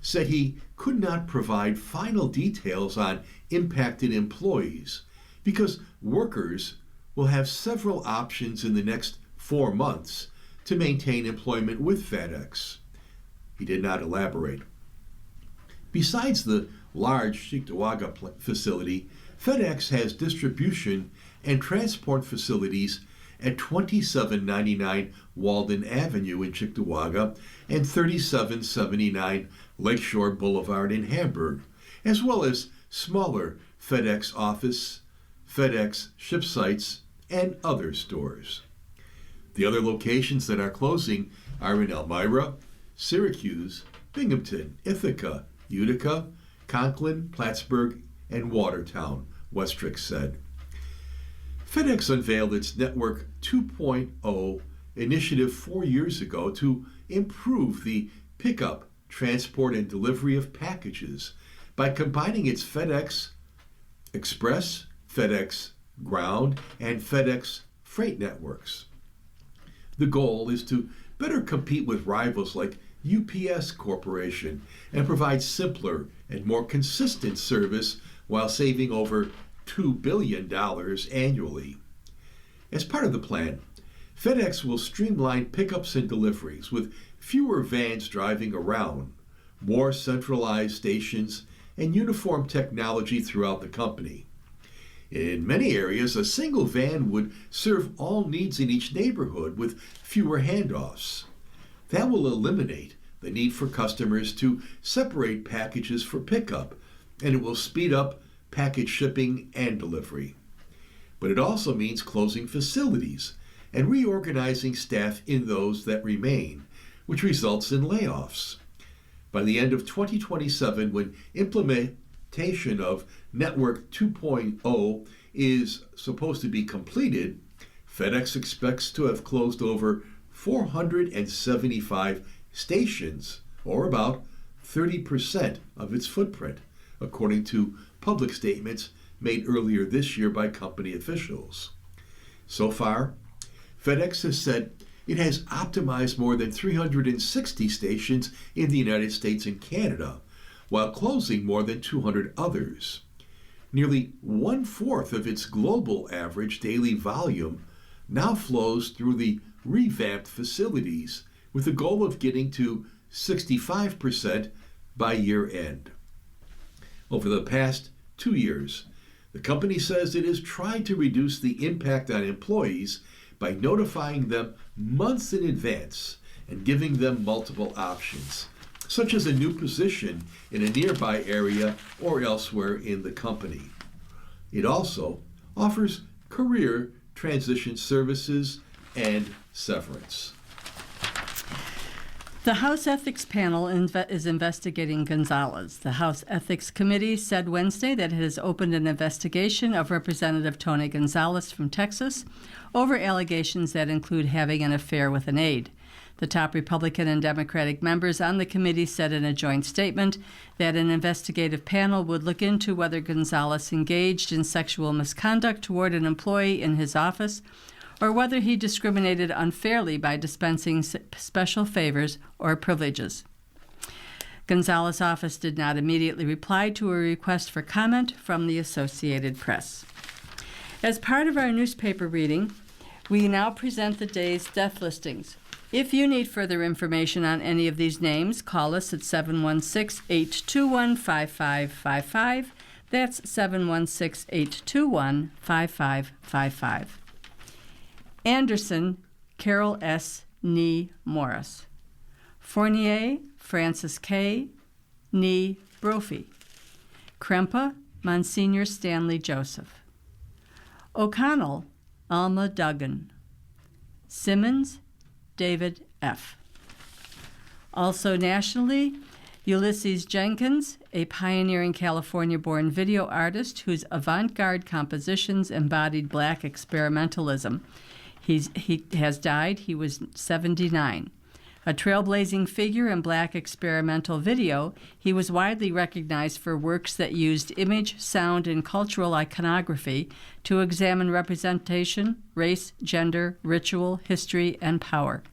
said he could not provide final details on impacted employees because workers will have several options in the next 4 months to maintain employment with FedEx. He did not elaborate. Besides the large Cheektowaga facility, FedEx has distribution and transport facilities at 2799 Walden Avenue in Cheektowaga and 3779 Lakeshore Boulevard in Hamburg, as well as smaller FedEx office, FedEx ship sites, and other stores. The other locations that are closing are in Elmira, Syracuse, Binghamton, Ithaca, Utica, Conklin, Plattsburgh, and Watertown, Westrich said. FedEx unveiled its Network 2.0 initiative 4 years ago to improve the pickup, transport, and delivery of packages by combining its FedEx Express, FedEx Ground, and FedEx Freight networks. The goal is to better compete with rivals like UPS Corporation and provide simpler and more consistent service while saving over $2 billion annually. As part of the plan, FedEx will streamline pickups and deliveries with fewer vans driving around, more centralized stations, and uniform technology throughout the company. In many areas, a single van would serve all needs in each neighborhood with fewer handoffs. That will eliminate the need for customers to separate packages for pickup, and it will speed up package shipping and delivery. But it also means closing facilities and reorganizing staff in those that remain, which results in layoffs. By the end of 2027, when implementation of Network 2.0 is supposed to be completed, FedEx expects to have closed over 475 stations, or about 30% of its footprint, according to public statements made earlier this year by company officials. So far, FedEx has said it has optimized more than 360 stations in the United States and Canada, while closing more than 200 others. Nearly 1/4 of its global average daily volume now flows through the revamped facilities, with the goal of getting to 65% by year end. Over the past 2 years, the company says it has tried to reduce the impact on employees by notifying them months in advance and giving them multiple options, such as a new position in a nearby area or elsewhere in the company. It also offers career transition services and severance. The House Ethics Panel is investigating Gonzalez. The House Ethics Committee said Wednesday that it has opened an investigation of Representative Tony Gonzalez from Texas over allegations that include having an affair with an aide. The top Republican and Democratic members on the committee said in a joint statement that an investigative panel would look into whether Gonzalez engaged in sexual misconduct toward an employee in his office, or whether he discriminated unfairly by dispensing special favors or privileges. Gonzalez's office did not immediately reply to a request for comment from the Associated Press. As part of our newspaper reading, we now present the day's death listings. If you need further information on any of these names, call us at 716-821-5555. That's 716-821-5555. Anderson, Carol S. Nee Morris. Fournier, Francis K. Nee Brophy. Krempa, Monsignor Stanley Joseph. O'Connell, Alma Duggan. Simmons, David F. Also nationally, Ulysses Jenkins, a pioneering California-born video artist whose avant-garde compositions embodied Black experimentalism. He has died. He was 79. A trailblazing figure in Black experimental video, he was widely recognized for works that used image, sound, and cultural iconography to examine representation, race, gender, ritual, history, and power.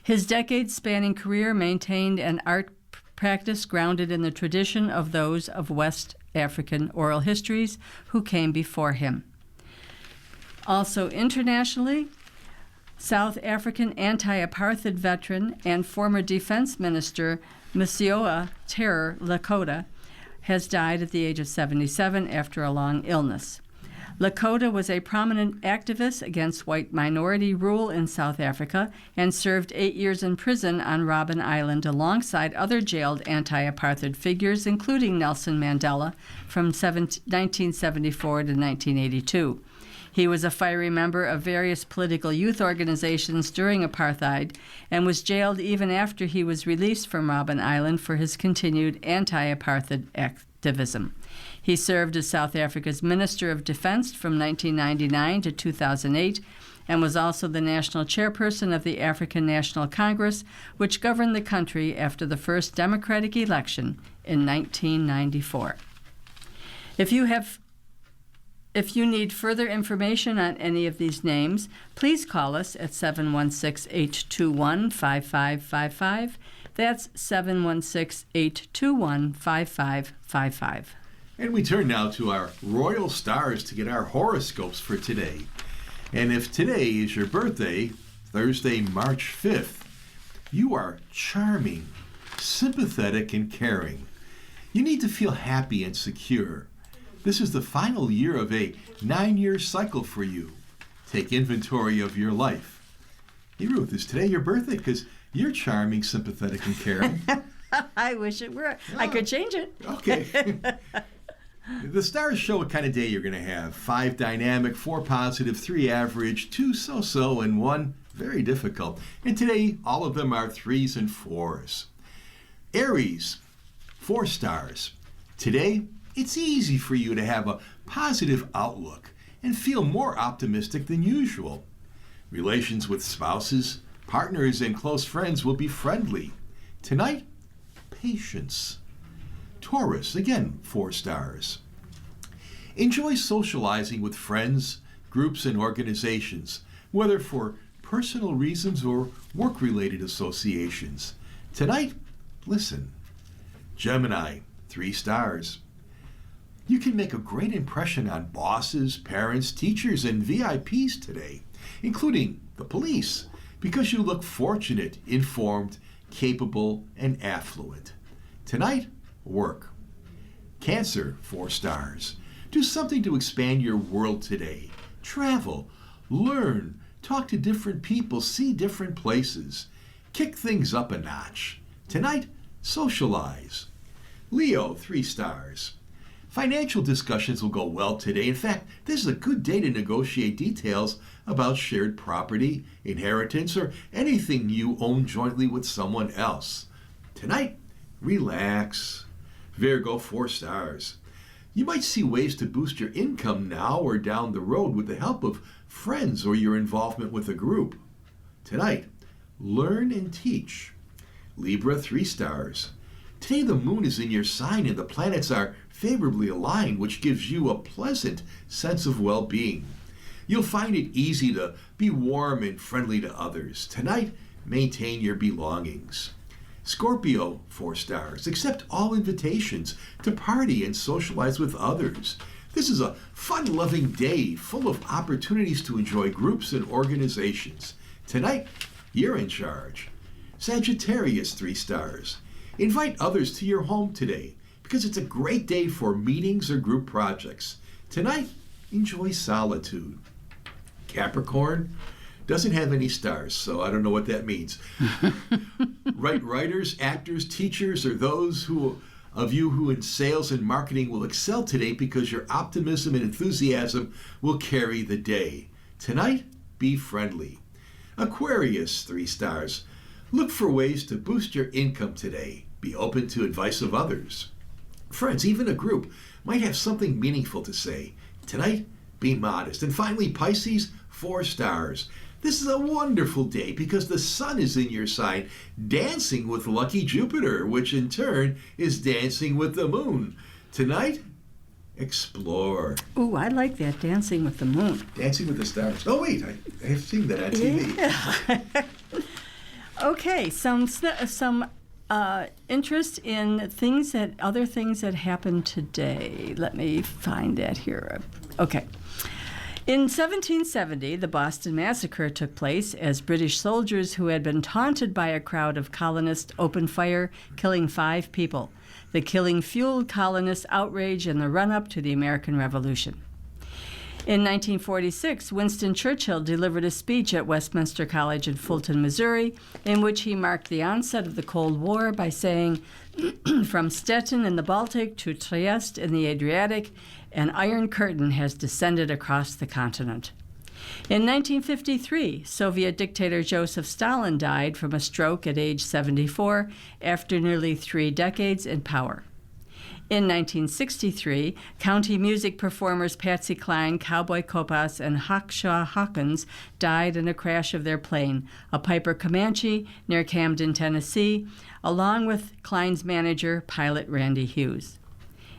His decades-spanning career maintained an art practice grounded in the tradition of those of West African oral histories who came before him. Also internationally, South African anti-apartheid veteran and former defense minister Mosiuoa Terror Lakota has died at the age of 77 after a long illness. Lakota was a prominent activist against white minority rule in South Africa and served 8 years in prison on Robben Island alongside other jailed anti-apartheid figures, including Nelson Mandela, from 1974 to 1982. He was a fiery member of various political youth organizations during apartheid and was jailed even after he was released from Robben Island for his continued anti-apartheid activism. He served as South Africa's Minister of Defense from 1999 to 2008 and was also the national chairperson of the African National Congress, which governed the country after the first democratic election in 1994. If you need further information on any of these names, please call us at 716-821-5555. That's 716-821-5555. And we turn now to our royal stars to get our horoscopes for today. And if today is your birthday, Thursday, March 5th, you are charming, sympathetic, and caring. You need to feel happy and secure. This is the final year of a 9-year cycle for you. Take inventory of your life. Hey, Ruth, is today your birthday? Because you're charming, sympathetic, and caring. I wish it were. I could change it. Okay. The stars show what kind of day you're going to have. 5 dynamic, 4 positive, 3 average, 2 so-so, and 1 very difficult. And today, all of them are 3s and 4s. Aries, 4 stars. Today, it's easy for you to have a positive outlook and feel more optimistic than usual. Relations with spouses, partners, and close friends will be friendly. Tonight, patience. Taurus, again, 4 stars. Enjoy socializing with friends, groups, and organizations, whether for personal reasons or work-related associations. Tonight, listen. Gemini, 3 stars. You can make a great impression on bosses, parents, teachers, and VIPs today, including the police, because you look fortunate, informed, capable, and affluent. Tonight, work. Cancer, 4 stars. Do something to expand your world today. Travel, learn, talk to different people, see different places. Kick things up a notch. Tonight, socialize. Leo, 3 stars. Financial discussions will go well today. In fact, this is a good day to negotiate details about shared property, inheritance, or anything you own jointly with someone else. Tonight, relax. Virgo, 4 stars. You might see ways to boost your income now or down the road with the help of friends or your involvement with a group. Tonight, learn and teach. Libra, 3 stars. Today the moon is in your sign and the planets are favorably aligned, which gives you a pleasant sense of well-being. You'll find it easy to be warm and friendly to others. Tonight, maintain your belongings. Scorpio, 4 stars. Accept all invitations to party and socialize with others. This is a fun-loving day full of opportunities to enjoy groups and organizations. Tonight, you're in charge. Sagittarius, 3 stars. Invite others to your home today because it's a great day for meetings or group projects. Tonight, enjoy solitude. Capricorn doesn't have any stars, so I don't know what that means. Writers, actors, teachers, or those of you who in sales and marketing will excel today because your optimism and enthusiasm will carry the day. Tonight, be friendly. Aquarius, 3 stars. Look for ways to boost your income today. Be open to advice of others. Friends, even a group, might have something meaningful to say. Tonight, be modest. And finally, Pisces, 4 stars. This is a wonderful day because the sun is in your sign, dancing with lucky Jupiter, which in turn is dancing with the moon. Tonight, explore. Ooh, I like that, dancing with the moon. Dancing with the stars. Oh, wait, I have seen that on TV. Yeah. Okay, some interest in other things that happened today. Let me find that here. Okay. In 1770, the Boston Massacre took place as British soldiers who had been taunted by a crowd of colonists opened fire, killing 5 people. The killing fueled colonists' outrage in the run-up to the American Revolution. In 1946, Winston Churchill delivered a speech at Westminster College in Fulton, Missouri, in which he marked the onset of the Cold War by saying, "From Stettin in the Baltic to Trieste in the Adriatic, an iron curtain has descended across the continent." In 1953, Soviet dictator Joseph Stalin died from a stroke at age 74 after nearly 3 decades in power. In 1963, country music performers Patsy Cline, Cowboy Copas, and Hawkshaw Hawkins died in a crash of their plane, a Piper Comanche, near Camden, Tennessee, along with Cline's manager, pilot Randy Hughes.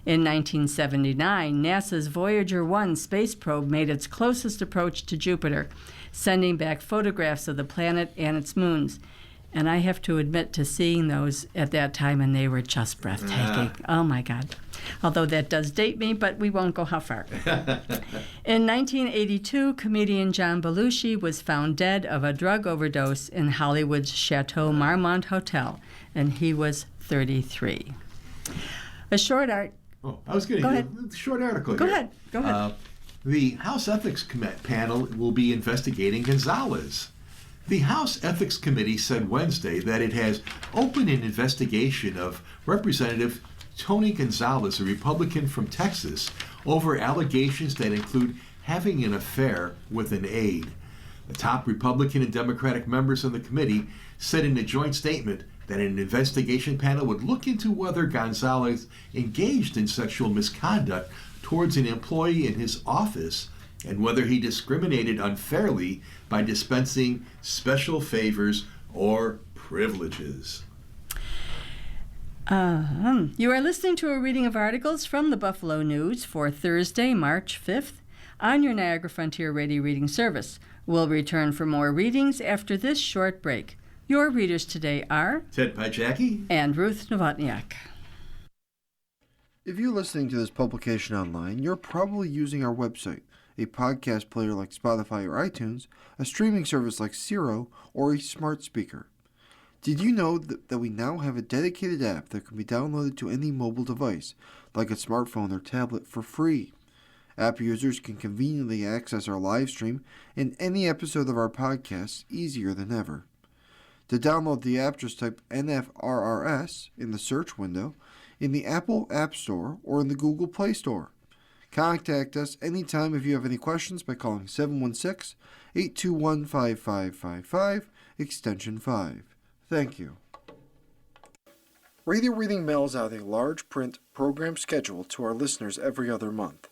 In 1979, NASA's Voyager 1 space probe made its closest approach to Jupiter, sending back photographs of the planet and its moons. And I have to admit to seeing those at that time, and they were just breathtaking. Oh, my God. Although that does date me, but we won't go how far. In 1982, comedian John Belushi was found dead of a drug overdose in Hollywood's Chateau Marmont Hotel, and he was 33. A short art. Oh, I was going Go to ahead. do a short article Go here. ahead. The House Ethics Panel will be investigating Gonzalez. The House Ethics Committee said Wednesday that it has opened an investigation of Representative Tony Gonzalez, a Republican from Texas, over allegations that include having an affair with an aide. The top Republican and Democratic members of the committee said in a joint statement that an investigation panel would look into whether Gonzalez engaged in sexual misconduct towards an employee in his office and whether he discriminated unfairly by dispensing special favors or privileges. You are listening to a reading of articles from the Buffalo News for Thursday, March 5th, on your Niagara Frontier Radio Reading Service. We'll return for more readings after this short break. Your readers today are Ted Pajacki and Ruth Novotniak. If you're listening to this publication online, you're probably using our website, a podcast player like Spotify or iTunes, a streaming service like Siro, or a smart speaker. Did you know that we now have a dedicated app that can be downloaded to any mobile device, like a smartphone or tablet, for free? App users can conveniently access our live stream and any episode of our podcast easier than ever. To download the app, just type NFRRS in the search window in the Apple App Store or in the Google Play Store. Contact us anytime if you have any questions by calling 716-821-5555, extension 5. Thank you. Radio Reading mails out a large print program schedule to our listeners every other month.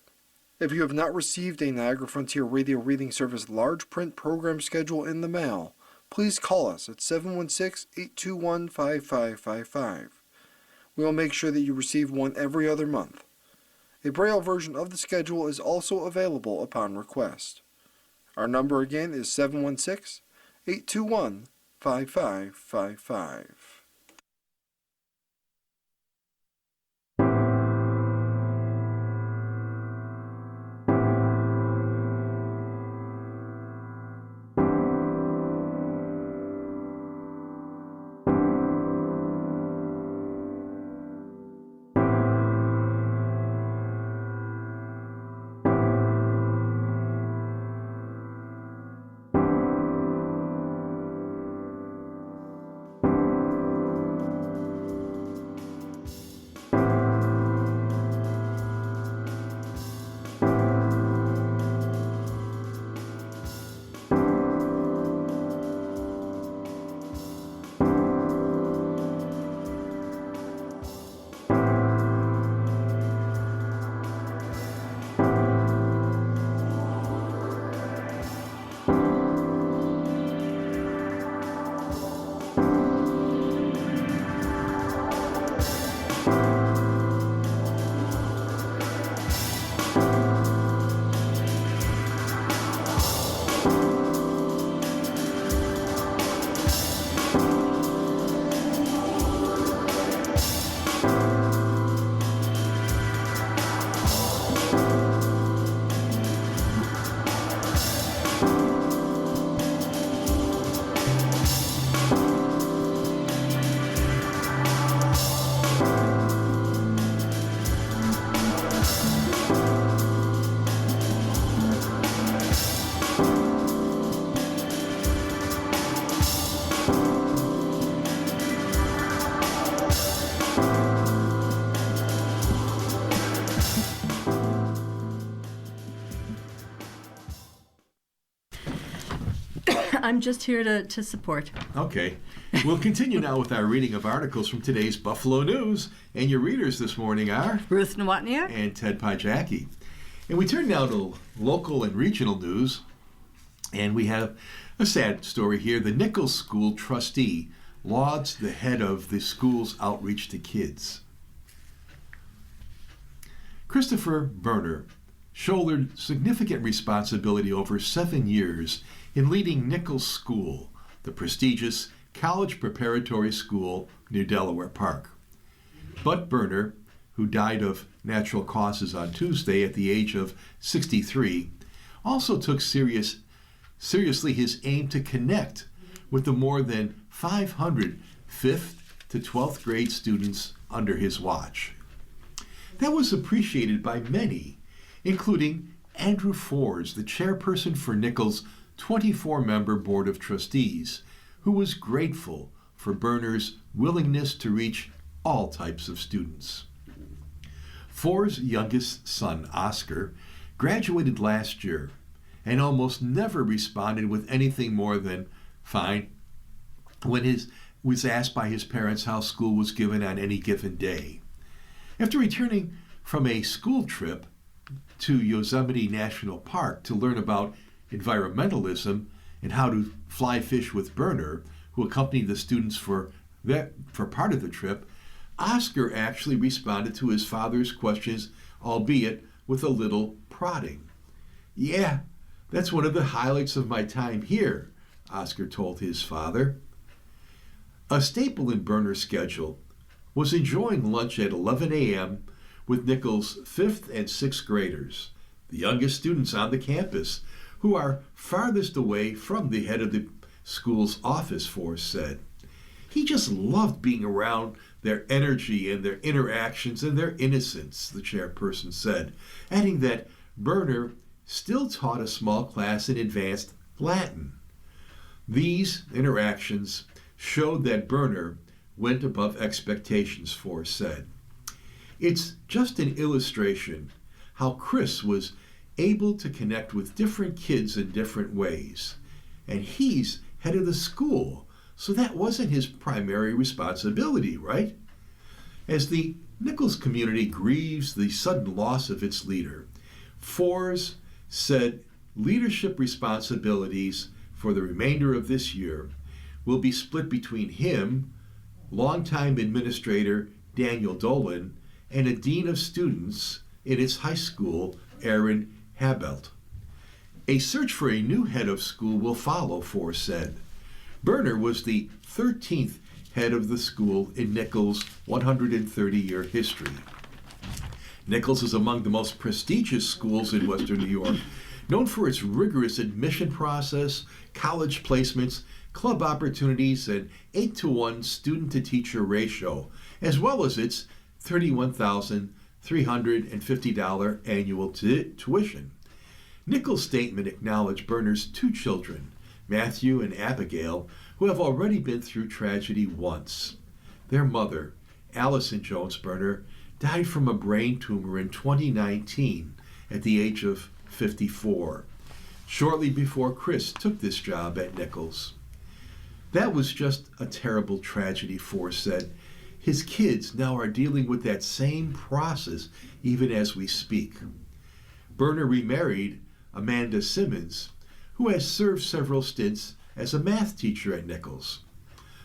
If you have not received a Niagara Frontier Radio Reading Service large print program schedule in the mail, please call us at 716-821-5555. We will make sure that you receive one every other month. A Braille version of the schedule is also available upon request. Our number again is 716-821-5555. I'm just here to support. Okay. We'll continue now with our reading of articles from today's Buffalo News. And your readers this morning are Ruth Nowotniak and Ted Pajacki. And we turn now to local and regional news. And we have a sad story here. The Nichols School trustee lauds the head of the school's outreach to kids. Christopher Berner shouldered significant responsibility over 7 years in leading Nichols School, the prestigious college preparatory school near Delaware Park. But Berner, who died of natural causes on Tuesday at the age of 63, also took seriously his aim to connect with the more than 500 5th to 12th grade students under his watch. That was appreciated by many, including Andrew Forbes, the chairperson for Nichols' 24-member Board of Trustees, who was grateful for Berner's willingness to reach all types of students. Forbes' youngest son, Oscar, graduated last year and almost never responded with anything more than fine when he was asked by his parents how school was given on any given day. After returning from a school trip to Yosemite National Park to learn about environmentalism and how to fly fish with Berner, who accompanied the students for part of the trip, Oscar actually responded to his father's questions, albeit with a little prodding. "Yeah, that's one of the highlights of my time here," Oscar told his father. A staple in Berner's schedule was enjoying lunch at 11 a.m. with Nichols' 5th and 6th graders, the youngest students on the campus, who are farthest away from the head of the school's office, Force said. He just loved being around their energy and their interactions and their innocence, the chairperson said, adding that Berner still taught a small class in advanced Latin. These interactions showed that Berner went above expectations, Force said. It's just an illustration how Chris was able to connect with different kids in different ways. And he's head of the school, so that wasn't his primary responsibility, right? As the Nichols community grieves the sudden loss of its leader, Forbes said leadership responsibilities for the remainder of this year will be split between him, longtime administrator Daniel Dolan, and a dean of students in its high school, Aaron Habelt. A search for a new head of school will follow, Forbes said. Berner was the 13th head of the school in Nichols' 130-year history. Nichols is among the most prestigious schools in Western New York, known for its rigorous admission process, college placements, club opportunities, and 8-to-1 student-to-teacher ratio, as well as its $31,350 annual tuition. Nichols' statement acknowledged Berner's 2 children, Matthew and Abigail, who have already been through tragedy once. Their mother, Allison Jones Berner, died from a brain tumor in 2019 at the age of 54, shortly before Chris took this job at Nichols. That was just a terrible tragedy, Force said. His kids now are dealing with that same process even as we speak. Berner remarried Amanda Simmons, who has served several stints as a math teacher at Nichols.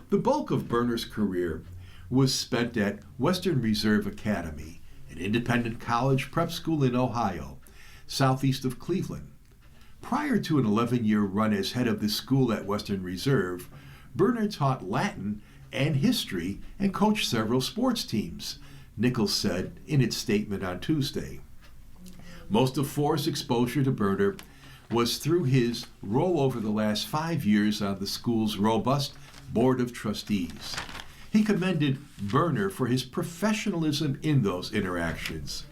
The bulk of Berner's career was spent at Western Reserve Academy, an independent college prep school in Ohio, southeast of Cleveland. Prior to an 11-year run as head of the school at Western Reserve, Berner taught Latin and history and coached several sports teams, Nichols said in its statement on Tuesday. Most of Forbes' exposure to Berner was through his role over the last 5 years on the school's robust Board of Trustees. He commended Berner for his professionalism in those interactions.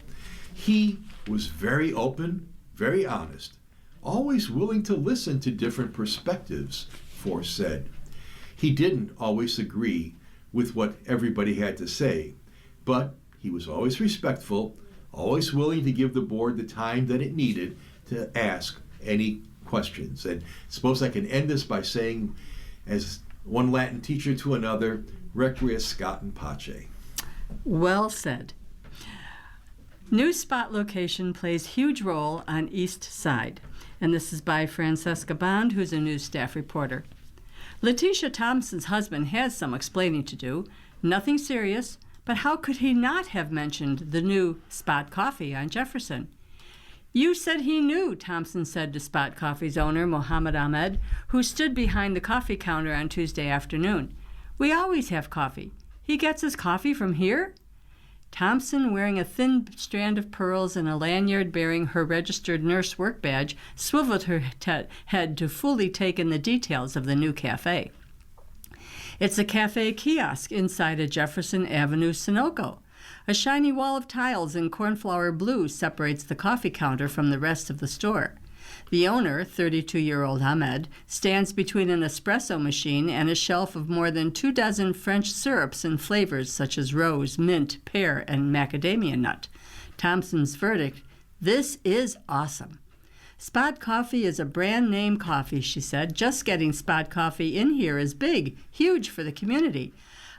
He was very open, very honest, always willing to listen to different perspectives, Force said. He didn't always agree with what everybody had to say, but he was always respectful, always willing to give the board the time that it needed to ask any questions. And suppose I can end this by saying, as one Latin teacher to another, requiescat in pace. Well said. New spot location plays huge role on East Side. And this is by Francesca Bond, who's a news staff reporter. Letitia Thompson's husband has some explaining to do. Nothing serious, but how could he not have mentioned the new Spot Coffee on Jefferson? You said he knew, Thompson said to Spot Coffee's owner, Mohammed Ahmed, who stood behind the coffee counter on Tuesday afternoon. We always have coffee. He gets his coffee from here? Thompson, wearing a thin strand of pearls and a lanyard bearing her registered nurse work badge, swiveled her head to fully take in the details of the new cafe. It's a cafe kiosk inside a Jefferson Avenue Sunoco. A shiny wall of tiles in cornflower blue separates the coffee counter from the rest of the store. The owner, 32-year-old Ahmed, stands between an espresso machine and a shelf of more than 24 French syrups and flavors such as rose, mint, pear, and macadamia nut. Thompson's verdict, "This is awesome." Spot Coffee is a brand name coffee, she said. Just getting Spot Coffee in here is big, huge for the community.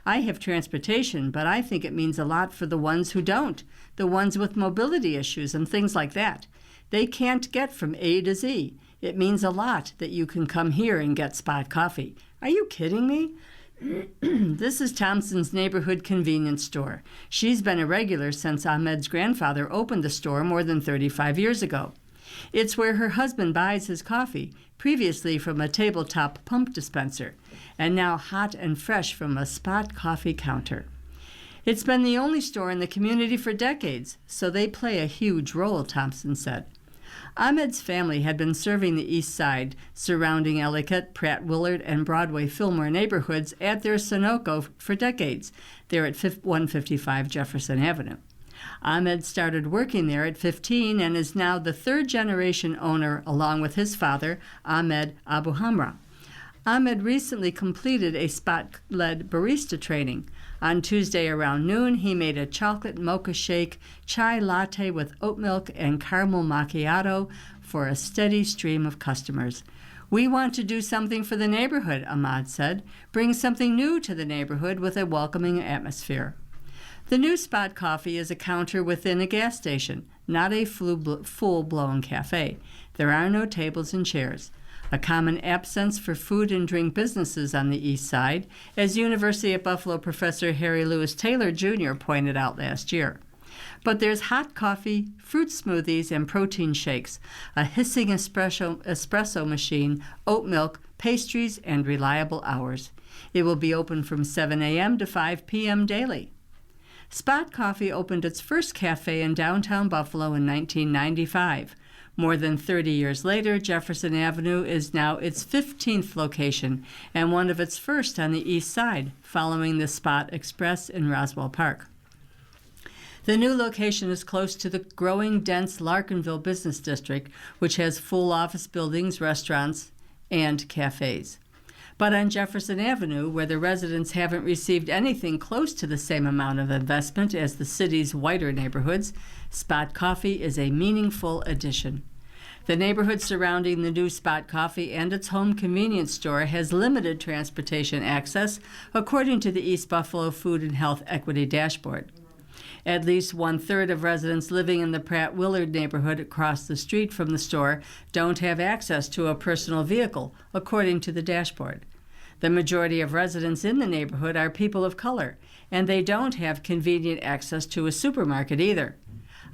I have transportation, but I think it means a lot for the ones who don't, the ones with mobility issues and things like that. They can't get from A to Z. It means a lot that you can come here and get Spot Coffee. Are you kidding me? This is Thompson's neighborhood convenience store. She's been a regular since Ahmed's grandfather opened the store more than 35 years ago. It's where her husband buys his coffee, previously from a tabletop pump dispenser, and now hot and fresh from a Spot Coffee counter. It's been the only store in the community for decades, so they play a huge role, Thompson said. Ahmed's family had been serving the East Side, surrounding Ellicott, Pratt Willard, and Broadway Fillmore neighborhoods at their Sunoco for decades. They're at 155 Jefferson Avenue. Ahmed started working there at 15 and is now the third-generation owner along with his father, Ahmed Abu Hamra. Ahmed recently completed a spot-led barista training. On Tuesday around noon, he made a chocolate mocha shake, chai latte with oat milk, and caramel macchiato for a steady stream of customers. We want to do something for the neighborhood, Ahmad said. Bring something new to the neighborhood with a welcoming atmosphere. The new Spot Coffee is a counter within a gas station, not a full-blown cafe. There are no tables and chairs. A common absence for food and drink businesses on the East Side, as University of Buffalo professor Harry Lewis Taylor Jr. pointed out last year. But there's hot coffee, fruit smoothies, and protein shakes, a hissing espresso machine, oat milk, pastries, and reliable hours. It will be open from 7 a.m. to 5 p.m. daily. Spot Coffee opened its first cafe in downtown Buffalo in 1995. More than 30 years later, Jefferson Avenue is now its 15th location and one of its first on the East Side, following the Spot Express in Roswell Park. The new location is close to the growing, dense Larkinville business district, which has full office buildings, restaurants, and cafes. But on Jefferson Avenue, where the residents haven't received anything close to the same amount of investment as the city's whiter neighborhoods, Spot Coffee is a meaningful addition. The neighborhood surrounding the new Spot Coffee and its home convenience store has limited transportation access, according to the East Buffalo Food and Health Equity Dashboard. At least one-third of residents living in the Pratt Willard neighborhood across the street from the store don't have access to a personal vehicle, according to the dashboard. The majority of residents in the neighborhood are people of color, and they don't have convenient access to a supermarket either.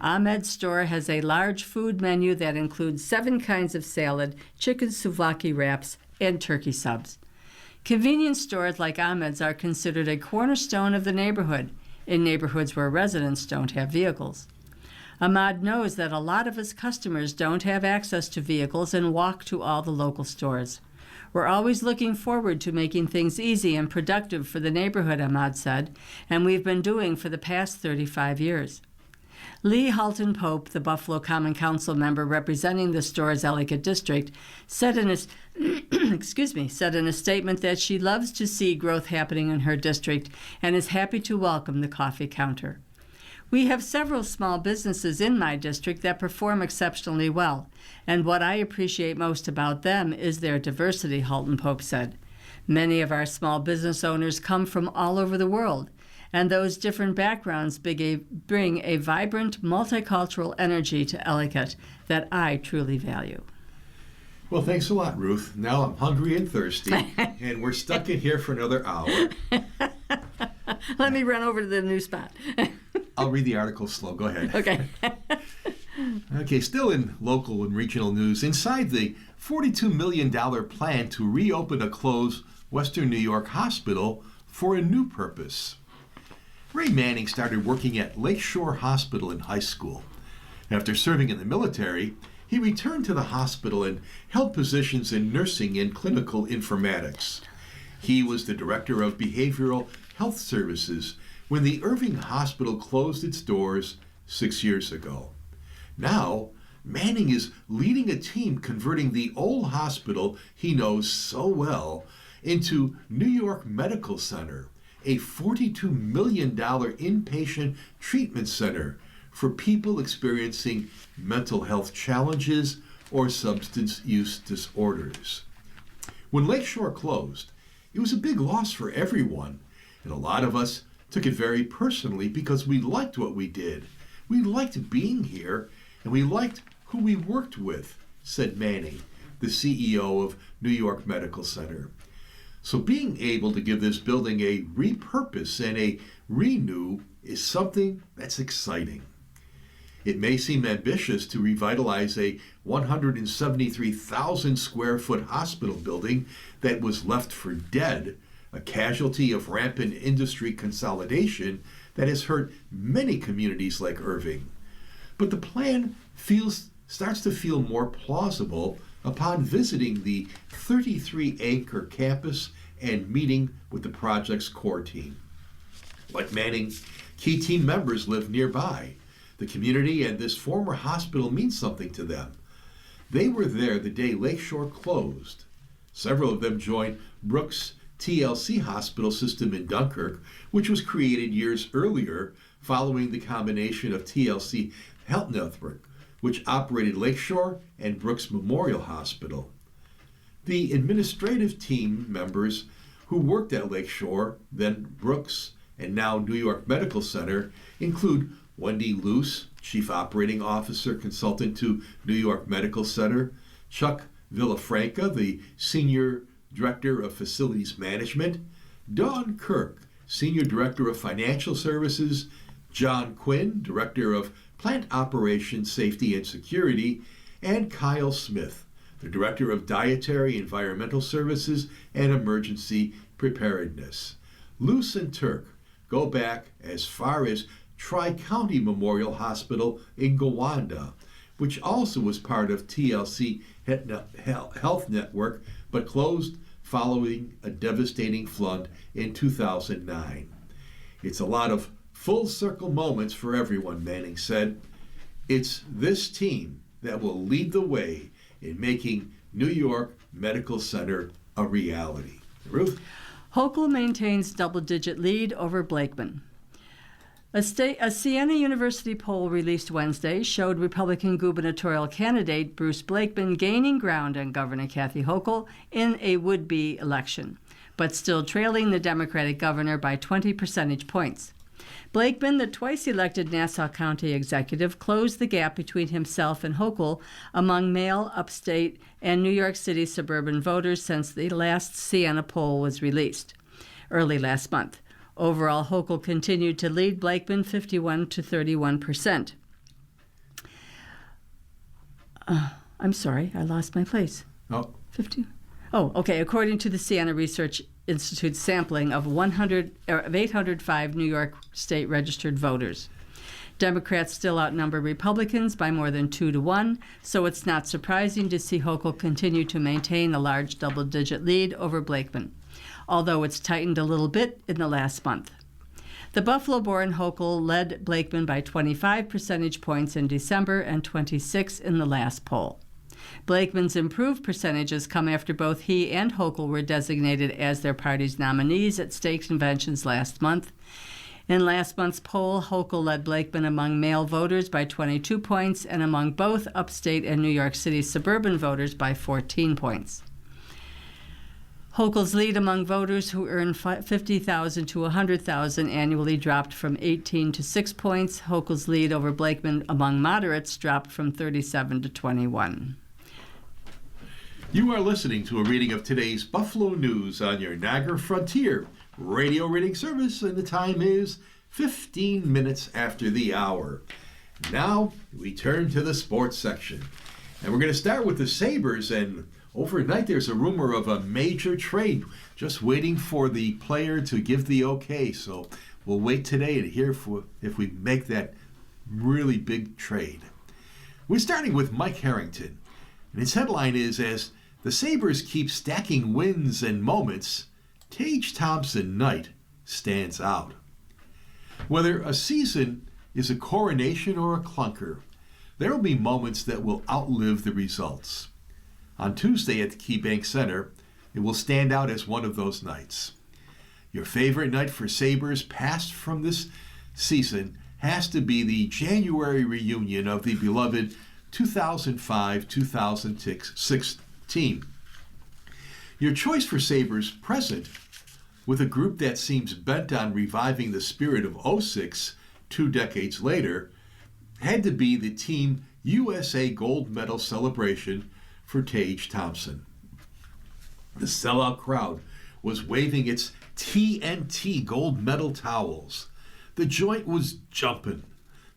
Ahmed's store has a large food menu that includes 7 kinds of salad, chicken souvlaki wraps, and turkey subs. Convenience stores like Ahmed's are considered a cornerstone of the neighborhood, in neighborhoods where residents don't have vehicles. Ahmad knows that a lot of his customers don't have access to vehicles and walk to all the local stores. We're always looking forward to making things easy and productive for the neighborhood, Ahmad said, and we've been doing for the past 35 years. Lee Halton Pope, the Buffalo Common Council member representing the store's Ellicott district, said in a statement that she loves to see growth happening in her district and is happy to welcome the coffee counter. We have several small businesses in my district that perform exceptionally well, and what I appreciate most about them is their diversity, Halton Pope said. Many of our small business owners come from all over the world, and those different backgrounds bring a vibrant, multicultural energy to Ellicott that I truly value. Well, thanks a lot, Ruth. Now I'm hungry and thirsty, and we're stuck in here for another hour. Let me run over to the new spot. I'll read the article slow. Go ahead. Okay. Okay, still in local and regional news, inside the $42 million plan to reopen a closed Western New York hospital for a new purpose. Ray Manning started working at Lakeshore Hospital in high school. After serving in the military, he returned to the hospital and held positions in nursing and clinical informatics. He was the director of behavioral health services when the Irving Hospital closed its doors 6 years ago. Now, Manning is leading a team converting the old hospital he knows so well into New York Medical Center, a $42 million inpatient treatment center for people experiencing mental health challenges or substance use disorders. When Lakeshore closed, it was a big loss for everyone, and a lot of us took it very personally because we liked what we did. We liked being here, and we liked who we worked with, said Manning, the CEO of New York Medical Center. So being able to give this building a repurpose and a renew is something that's exciting. It may seem ambitious to revitalize a 173,000 square foot hospital building that was left for dead, a casualty of rampant industry consolidation that has hurt many communities like Irving. But the plan starts to feel more plausible upon visiting the 33-acre campus and meeting with the project's core team. Like Manning, key team members live nearby. The community and this former hospital means something to them. They were there the day Lakeshore closed. Several of them joined Brooks TLC hospital system in Dunkirk, which was created years earlier following the combination of TLC Health Network, which operated Lakeshore and Brooks Memorial Hospital. The administrative team members who worked at Lakeshore, then Brooks, and now New York Medical Center include Wendy Luce, Chief Operating Officer Consultant to New York Medical Center, Chuck Villafranca, the Senior Director of Facilities Management, Dawn Kirk, Senior Director of Financial Services, John Quinn, Director of Plant Operations, Safety and Security, and Kyle Smith, the Director of Dietary Environmental Services and Emergency Preparedness. Luce and Turk go back as far as Tri-County Memorial Hospital in Gowanda, which also was part of TLC Health Network, but closed following a devastating flood in 2009. It's a lot of full circle moments for everyone, Manning said. It's this team that will lead the way in making New York Medical Center a reality. Ruth? Hochul maintains double-digit lead over Blakeman. A Siena University poll released Wednesday showed Republican gubernatorial candidate Bruce Blakeman gaining ground on Governor Kathy Hochul in a would-be election, but still trailing the Democratic governor by 20 percentage points. Blakeman, the twice-elected Nassau County executive, closed the gap between himself and Hochul among male, upstate, and New York City suburban voters since the last Siena poll was released early last month. Overall, Hochul continued to lead Blakeman 51 to 31%. I'm sorry, I lost my place. Oh. 50? Oh, okay. According to the Siena Research Institute sampling of 805 New York State registered voters. Democrats still outnumber Republicans by more than 2 to 1, so it's not surprising to see Hochul continue to maintain a large double-digit lead over Blakeman, although it's tightened a little bit in the last month. The Buffalo-born Hochul led Blakeman by 25 percentage points in December and 26 in the last poll. Blakeman's improved percentages come after both he and Hochul were designated as their party's nominees at state conventions last month. In last month's poll, Hochul led Blakeman among male voters by 22 points and among both upstate and New York City suburban voters by 14 points. Hochul's lead among voters who earn $50,000 to $100,000 annually dropped from 18 to 6 points. Hochul's lead over Blakeman among moderates dropped from 37 to 21. You are listening to a reading of today's Buffalo News on your Niagara Frontier radio reading service, and the time is 15 minutes after the hour. Now we turn to the sports section, and we're going to start with the Sabres. And overnight there's a rumor of a major trade, just waiting for the player to give the okay. So we'll wait today to hear if we make that really big trade. We're starting with Mike Harrington, and his headline is, as the Sabres keep stacking wins and moments, Tage Thompson night stands out. Whether a season is a coronation or a clunker, there will be moments that will outlive the results. On Tuesday at the KeyBank Center, it will stand out as one of those nights. Your favorite night for Sabres past from this season has to be the January reunion of the beloved 2005-2006 team. Your choice for Sabres present, with a group that seems bent on reviving the spirit of '06 2 decades later, had to be the Team USA gold medal celebration for Tage Thompson. The sellout crowd was waving its TNT gold medal towels. The joint was jumping.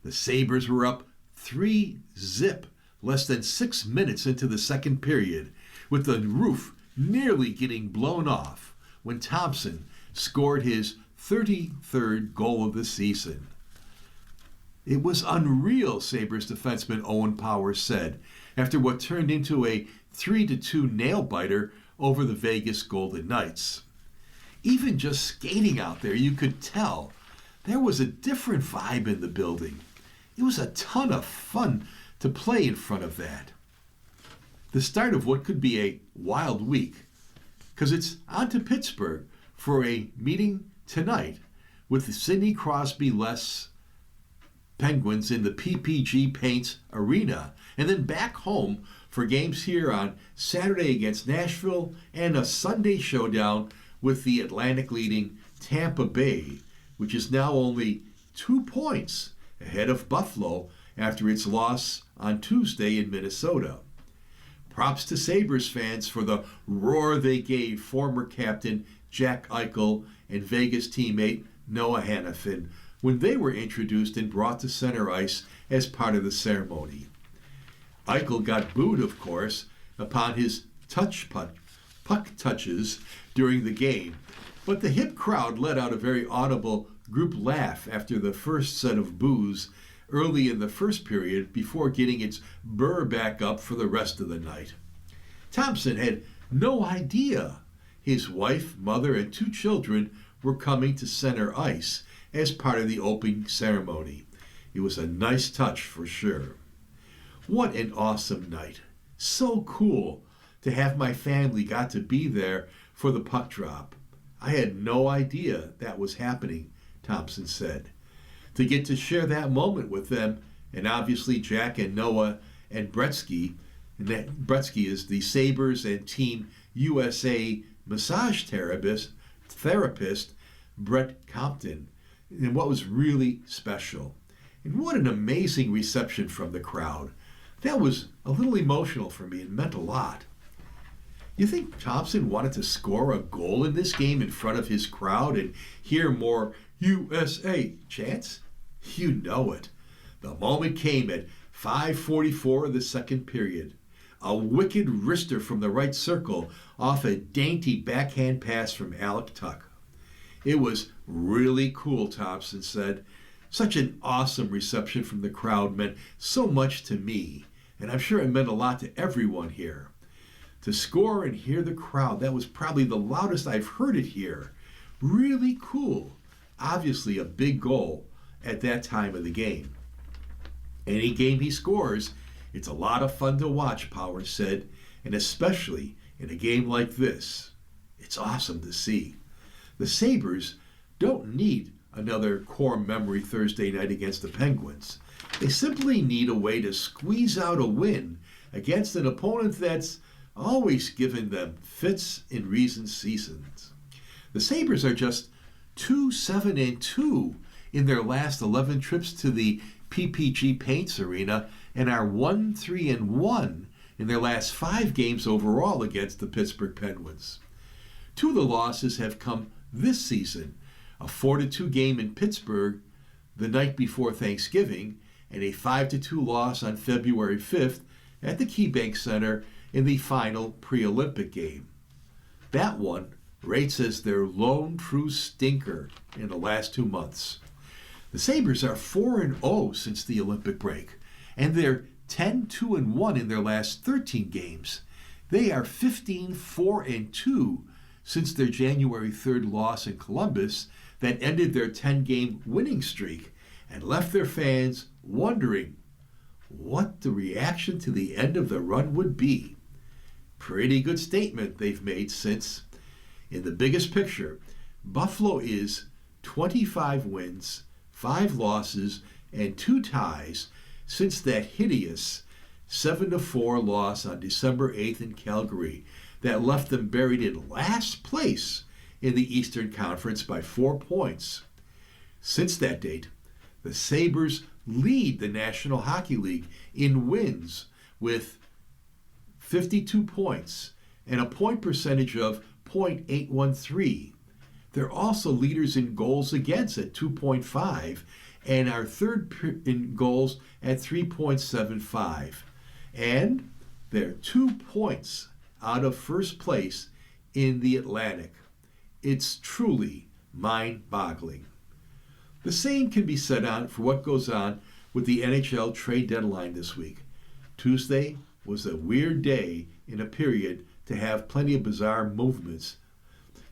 The Sabres were up 3-0 less than 6 minutes into the second period, with the roof nearly getting blown off when Thompson scored his 33rd goal of the season. It was unreal, Sabres defenseman Owen Powers said, after what turned into a 3-2 nail-biter over the Vegas Golden Knights. Even just skating out there, you could tell there was a different vibe in the building. It was a ton of fun to play in front of that. The start of what could be a wild week, because it's on to Pittsburgh for a meeting tonight with the Sidney Crosby less Penguins in the PPG Paints Arena, and then back home for games here on Saturday against Nashville and a Sunday showdown with the Atlantic-leading Tampa Bay, which is now only 2 points ahead of Buffalo after its loss on Tuesday in Minnesota. Props to Sabres fans for the roar they gave former captain Jack Eichel and Vegas teammate Noah Hanifin when they were introduced and brought to center ice as part of the ceremony. Eichel got booed, of course, upon his puck touches during the game, but the hip crowd let out a very audible group laugh after the first set of boos early in the first period before getting its burr back up for the rest of the night. Thompson had no idea his wife, mother, and 2 children were coming to center ice as part of the opening ceremony. It was a nice touch for sure. What an awesome night. So cool to have my family got to be there for the puck drop. I had no idea that was happening, Thompson said. To get to share that moment with them, and obviously Jack and Noah and Gretzky, and that Gretzky is the Sabres and Team USA massage therapist Brett Compton, and what was really special. And what an amazing reception from the crowd. That was a little emotional for me and meant a lot. You think Thompson wanted to score a goal in this game in front of his crowd and hear more USA chants? You know it. The moment came at 5:44 of the second period. A wicked wrister from the right circle off a dainty backhand pass from Alec Tuck. It was really cool, Thompson said. Such an awesome reception from the crowd meant so much to me, and I'm sure it meant a lot to everyone here. To score and hear the crowd, that was probably the loudest I've heard it here. Really cool. Obviously a big goal at that time of the game. Any game he scores, it's a lot of fun to watch, Powers said, and especially in a game like this. It's awesome to see. The Sabres don't need another core memory Thursday night against the Penguins. They simply need a way to squeeze out a win against an opponent that's always given them fits in recent seasons. The Sabres are just 2-7-2 in their last 11 trips to the PPG Paints Arena and are 1-3-1 in their last 5 games overall against the Pittsburgh Penguins. 2 of the losses have come this season, a 4-2 game in Pittsburgh the night before Thanksgiving and a 5-2 loss on February 5th at the KeyBank Center in the final pre-Olympic game. That one rates as their lone true stinker in the last 2 months. The Sabres are 4-0 since the Olympic break, and they're 10-2-1 in their last 13 games. They are 15-4-2 since their January 3rd loss in Columbus that ended their 10-game winning streak and left their fans wondering what the reaction to the end of the run would be. Pretty good statement they've made since. In the biggest picture, Buffalo is 25 wins, 5 losses, and 2 ties since that hideous 7-4 loss on December 8th in Calgary that left them buried in last place in the Eastern Conference by 4 points. Since that date, the Sabres lead the National Hockey League in wins with 52 points and a point percentage of .813. They're also leaders in goals against at 2.5 and are third in goals at 3.75. And they're 2 points out of first place in the Atlantic. It's truly mind-boggling. The same can be said for what goes on with the NHL trade deadline this week. Tuesday was a weird day in a period to have plenty of bizarre movements.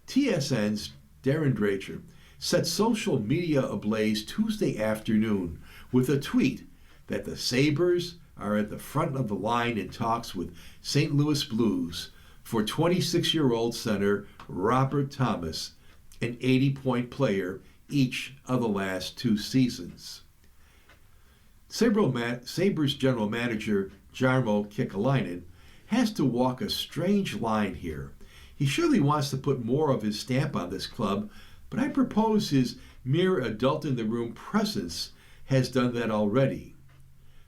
TSN's Darren Dracher set social media ablaze Tuesday afternoon with a tweet that the Sabres are at the front of the line in talks with St. Louis Blues for 26-year-old center Robert Thomas, an 80-point player each of the last 2 seasons. Sabres general manager Jarmo Kekalainen has to walk a strange line here. He surely wants to put more of his stamp on this club, but I propose his mere adult-in-the-room presence has done that already.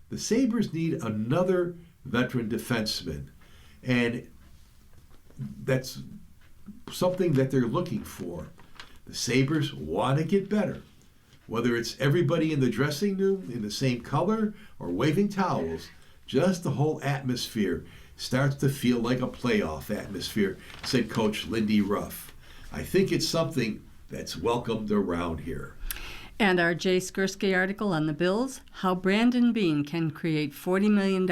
The Sabres need another veteran defenseman, and that's something that they're looking for. The Sabres want to get better. Whether it's everybody in the dressing room in the same color or waving towels, just the whole atmosphere starts to feel like a playoff atmosphere, said Coach Lindy Ruff. I think it's something that's welcomed around here. And our Jay Skursky article on the Bills, how Brandon Beane can create $40 million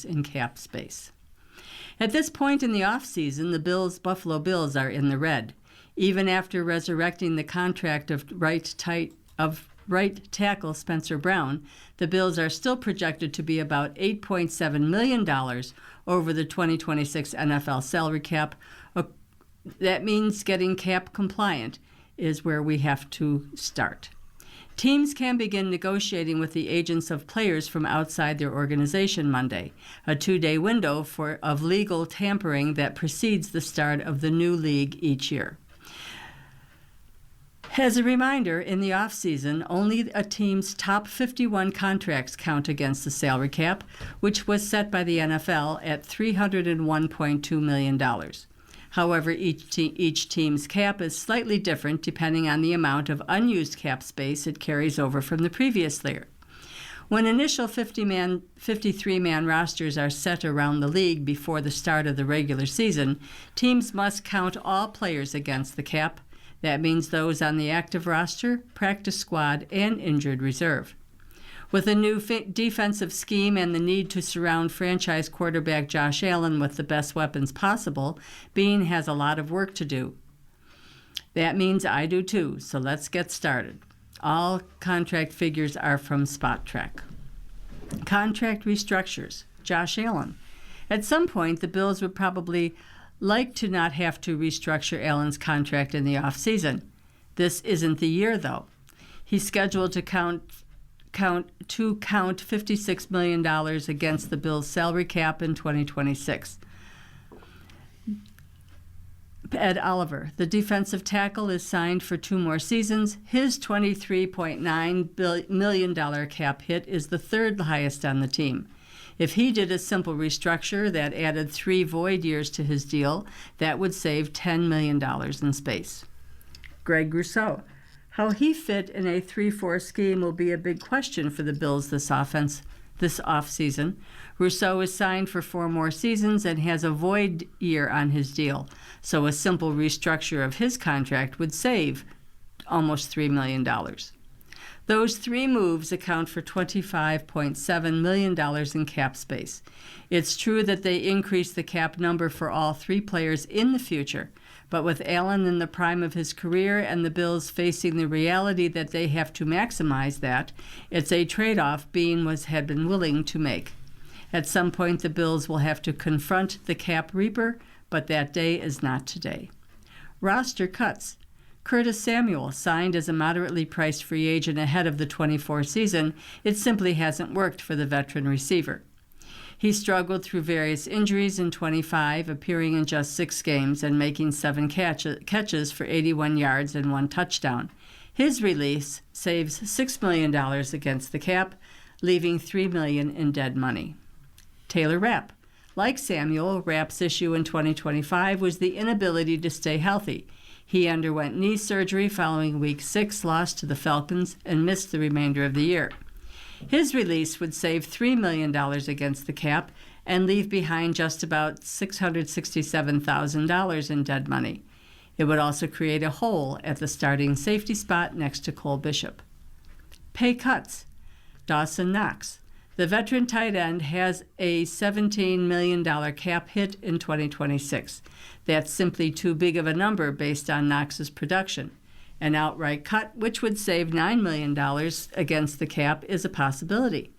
in cap space. At this point in the offseason, the Buffalo Bills are in the red. Even after resurrecting the contract of right tackle Spencer Brown, the Bills are still projected to be about $8.7 million over the 2026 NFL salary cap. That means getting cap compliant is where we have to start. Teams can begin negotiating with the agents of players from outside their organization Monday, a 2-day window of legal tampering that precedes the start of the new league each year. As a reminder, in the offseason, only a team's top 51 contracts count against the salary cap, which was set by the NFL at $301.2 million. However, each team's cap is slightly different depending on the amount of unused cap space it carries over from the previous year. When initial 53-man rosters are set around the league before the start of the regular season, teams must count all players against the cap. That means those on the active roster, practice squad, and injured reserve. With a new defensive scheme and the need to surround franchise quarterback Josh Allen with the best weapons possible, Beane has a lot of work to do. That means I do too, so let's get started. All contract figures are from SpotTrack. Contract restructures. Josh Allen. At some point, the Bills would probably like to not have to restructure Allen's contract in the offseason. This isn't the year, though. He's scheduled to count $56 million against the Bills' salary cap in 2026. Ed Oliver, the defensive tackle, is signed for 2 more seasons. His $23.9 million cap hit is the 3rd highest on the team. If he did a simple restructure that added 3 void years to his deal, that would save $10 million in space. Greg Rousseau. How he fit in a 3-4 scheme will be a big question for the Bills this offseason. Rousseau is signed for 4 more seasons and has a void year on his deal, so a simple restructure of his contract would save almost $3 million. Those 3 moves account for $25.7 million in cap space. It's true that they increase the cap number for all 3 players in the future, but with Allen in the prime of his career and the Bills facing the reality that they have to maximize that, it's a trade-off Beane had been willing to make. At some point, the Bills will have to confront the cap reaper, but that day is not today. Roster cuts. Curtis Samuel signed as a moderately priced free agent ahead of the 24 season. It simply hasn't worked for the veteran receiver. He struggled through various injuries in 25, appearing in just 6 games and making 7 catches for 81 yards and 1 touchdown. His release saves $6 million against the cap, leaving $3 million in dead money. Taylor Rapp. Like Samuel, Rapp's issue in 2025 was the inability to stay healthy. He underwent knee surgery following Week 6 loss to the Falcons and missed the remainder of the year. His release would save $3 million against the cap and leave behind just about $667,000 in dead money. It would also create a hole at the starting safety spot next to Cole Bishop. Pay cuts. Dawson Knox. The veteran tight end has a $17 million cap hit in 2026. That's simply too big of a number based on Knox's production. An outright cut, which would save $9 million against the cap, is a possibility.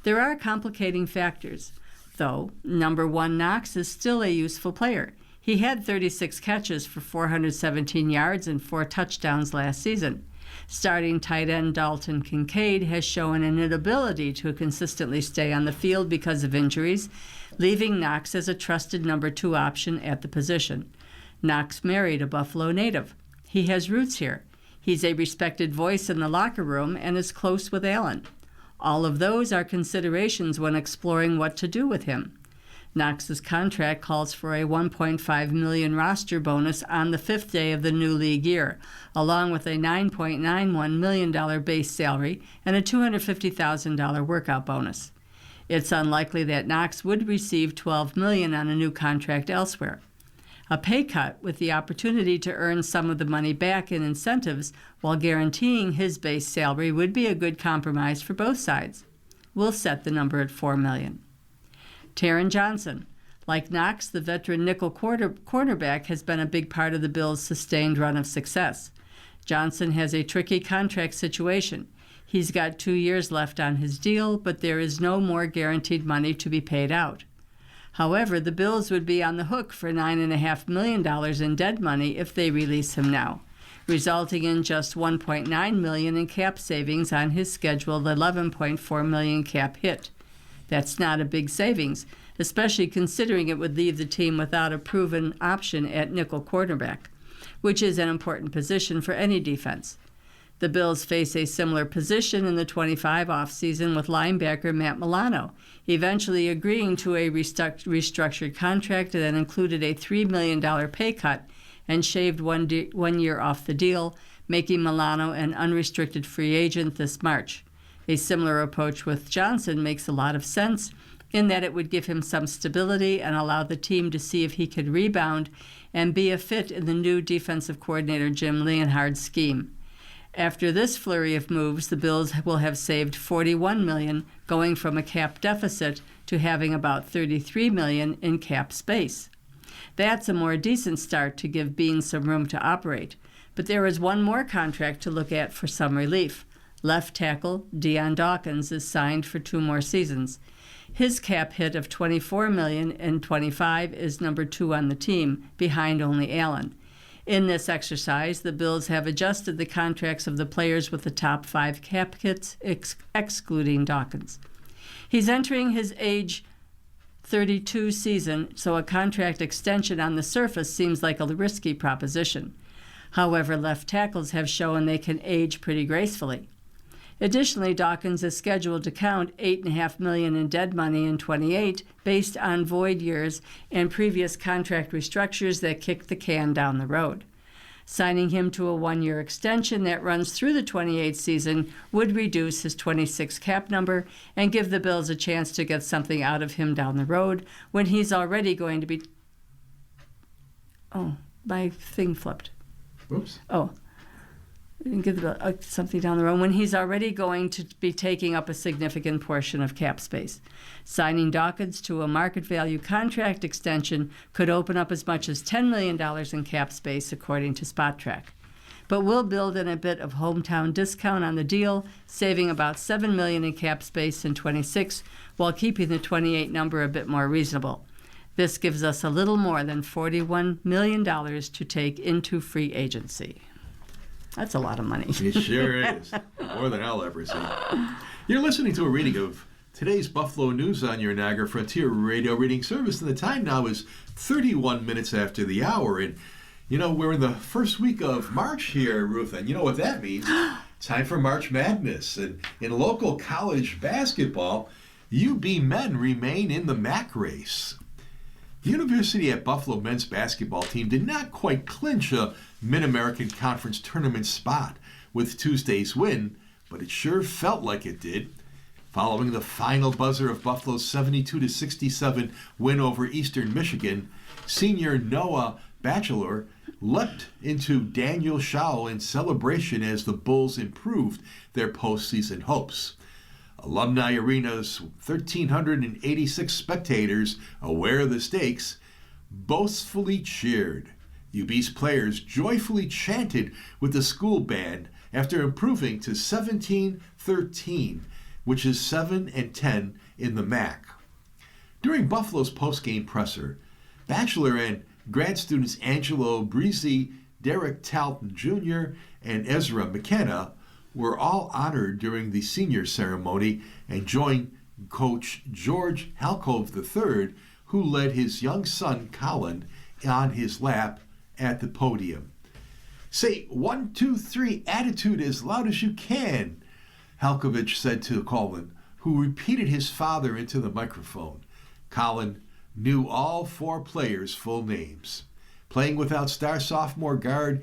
There are complicating factors, though. Number 1, Knox is still a useful player. He had 36 catches for 417 yards and 4 touchdowns last season. Starting tight end Dalton Kincaid has shown an inability to consistently stay on the field because of injuries, leaving Knox as a trusted number 2 option at the position. Knox married a Buffalo native. He has roots here. He's a respected voice in the locker room and is close with Allen. All of those are considerations when exploring what to do with him. Knox's contract calls for a $1.5 million roster bonus on the 5th day of the new league year, along with a $9.91 million base salary and a $250,000 workout bonus. It's unlikely that Knox would receive $12 million on a new contract elsewhere. A pay cut with the opportunity to earn some of the money back in incentives while guaranteeing his base salary would be a good compromise for both sides. We'll set the number at $4 million. Taron Johnson. Like Knox, the veteran nickel cornerback has been a big part of the Bills' sustained run of success. Johnson has a tricky contract situation. He's got 2 years left on his deal, but there is no more guaranteed money to be paid out. However, the Bills would be on the hook for $9.5 million in dead money if they release him now, resulting in just $1.9 million in cap savings on his scheduled $11.4 million cap hit. That's not a big savings, especially considering it would leave the team without a proven option at nickel quarterback, which is an important position for any defense. The Bills face a similar position in the 25 offseason with linebacker Matt Milano, eventually agreeing to a restructured contract that included a $3 million pay cut and shaved 1 year off the deal, making Milano an unrestricted free agent this March. A similar approach with Johnson makes a lot of sense in that it would give him some stability and allow the team to see if he could rebound and be a fit in the new defensive coordinator Jim Leonhard's scheme. After this flurry of moves, the Bills will have saved $41 million, going from a cap deficit to having about $33 million in cap space. That's a more decent start to give Beane some room to operate. But there is one more contract to look at for some relief. Left tackle Dion Dawkins is signed for 2 more seasons. His cap hit of $24 million in 25 is number 2 on the team, behind only Allen. In this exercise, the Bills have adjusted the contracts of the players with the top 5 cap hits, excluding Dawkins. He's entering his age 32 season, so a contract extension on the surface seems like a risky proposition. However, left tackles have shown they can age pretty gracefully. Additionally, Dawkins is scheduled to count $8.5 million in dead money in 28 based on void years and previous contract restructures that kick the can down the road. Signing him to a 1-year extension that runs through the 28 season would reduce his 26 cap number and give the Bills a chance to get something out of him down the road when he's already going to be... Oh, my thing flipped. Whoops. Oh. And give something down the road when he's already going to be taking up a significant portion of cap space. Signing Dawkins to a market value contract extension could open up as much as $10 million in cap space, according to SpotTrack. But we'll build in a bit of hometown discount on the deal, saving about $7 million in cap space in 26, while keeping the 28 number a bit more reasonable. This gives us a little more than $41 million to take into free agency. That's a lot of money. It sure is. More than I'll ever see. You're listening to a reading of today's Buffalo News on your Niagara Frontier Radio reading service, and the time now is 31 minutes after the hour. And, we're in the first week of March here, Ruth, and you know what that means. Time for March Madness. And in local college basketball, UB men remain in the MAC race. The University at Buffalo men's basketball team did not quite clinch a Mid-American Conference tournament spot with Tuesday's win, but it sure felt like it did. Following the final buzzer of Buffalo's 72-67 win over Eastern Michigan, senior Noah Batchelor leapt into Daniel Schau in celebration as the Bulls improved their postseason hopes. Alumni Arena's 1,386 spectators, aware of the stakes, boastfully cheered. UB's players joyfully chanted with the school band after improving to 17-13, which is 7-10 in the MAC. During Buffalo's post-game presser, Batchelor and grad students Angelo Breezy, Derek Talton Jr., and Ezra McKenna were all honored during the senior ceremony and joined Coach George Halcove III, who led his young son Colin on his lap at the podium. "Say 1, 2, 3 attitude as loud as you can," Halkovich said to Colin, who repeated his father into the microphone. Colin knew all 4 players' full names. Playing without star sophomore guard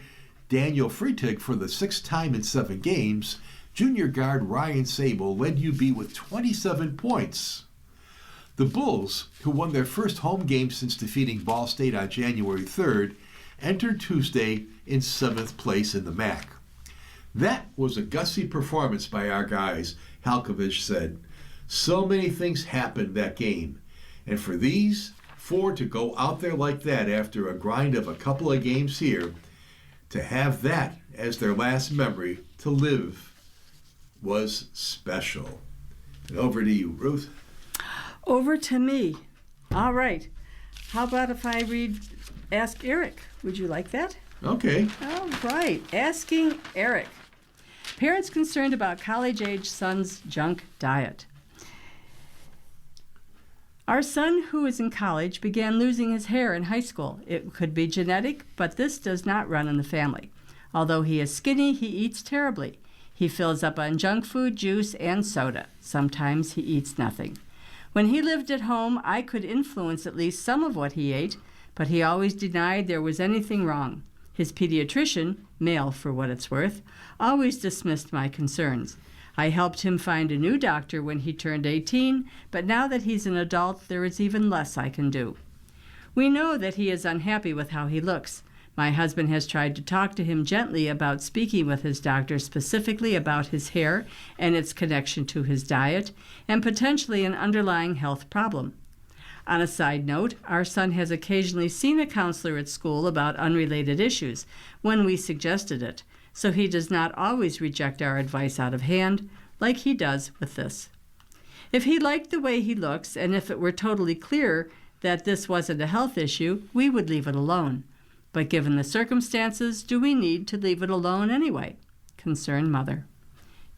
Daniel Freitag for the 6th time in 7 games, junior guard Ryan Sable led UB with 27 points. The Bulls, who won their first home game since defeating Ball State on January 3rd, entered Tuesday in 7th place in the MAC. "That was a gutsy performance by our guys," Halkovich said. "So many things happened that game. And for these 4 to go out there like that after a grind of a couple of games here, to have that as their last memory to live was special." And over to you, Ruth. Over to me. All right. How about if I Ask Eric? Would you like that? Okay. All right. Asking Eric. Parents concerned about college-age son's junk diet. Our son, who is in college, began losing his hair in high school. It could be genetic, but this does not run in the family. Although he is skinny, he eats terribly. He fills up on junk food, juice, and soda. Sometimes he eats nothing. When he lived at home, I could influence at least some of what he ate, but he always denied there was anything wrong. His pediatrician, male for what it's worth, always dismissed my concerns. I helped him find a new doctor when he turned 18, but now that he's an adult, there is even less I can do. We know that he is unhappy with how he looks. My husband has tried to talk to him gently about speaking with his doctor specifically about his hair and its connection to his diet and potentially an underlying health problem. On a side note, our son has occasionally seen a counselor at school about unrelated issues when we suggested it, so he does not always reject our advice out of hand, like he does with this. If he liked the way he looks, and if it were totally clear that this wasn't a health issue, we would leave it alone. But given the circumstances, do we need to leave it alone anyway? Concerned mother.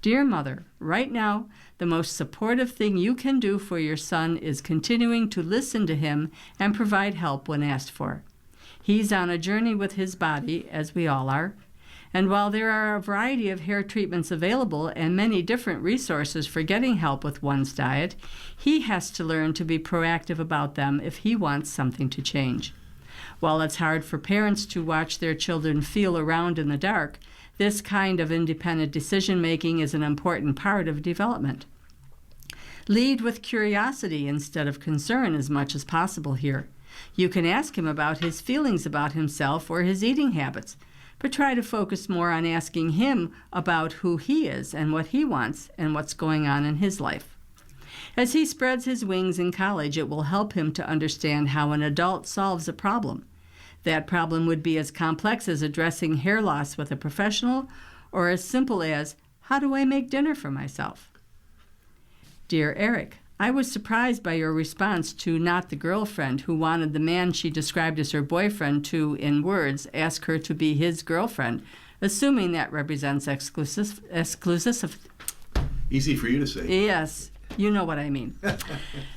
Dear mother, right now, the most supportive thing you can do for your son is continuing to listen to him and provide help when asked for. He's on a journey with his body, as we all are. And while there are a variety of hair treatments available and many different resources for getting help with one's diet, he has to learn to be proactive about them if he wants something to change. While it's hard for parents to watch their children feel around in the dark, this kind of independent decision-making is an important part of development. Lead with curiosity instead of concern as much as possible here. You can ask him about his feelings about himself or his eating habits, but try to focus more on asking him about who he is and what he wants and what's going on in his life. As he spreads his wings in college, it will help him to understand how an adult solves a problem. That problem would be as complex as addressing hair loss with a professional, or as simple as, how do I make dinner for myself? Dear Eric, I was surprised by your response to not the girlfriend who wanted the man she described as her boyfriend to, in words, ask her to be his girlfriend, assuming that represents exclusive. Easy for you to say. Yes, you know what I mean.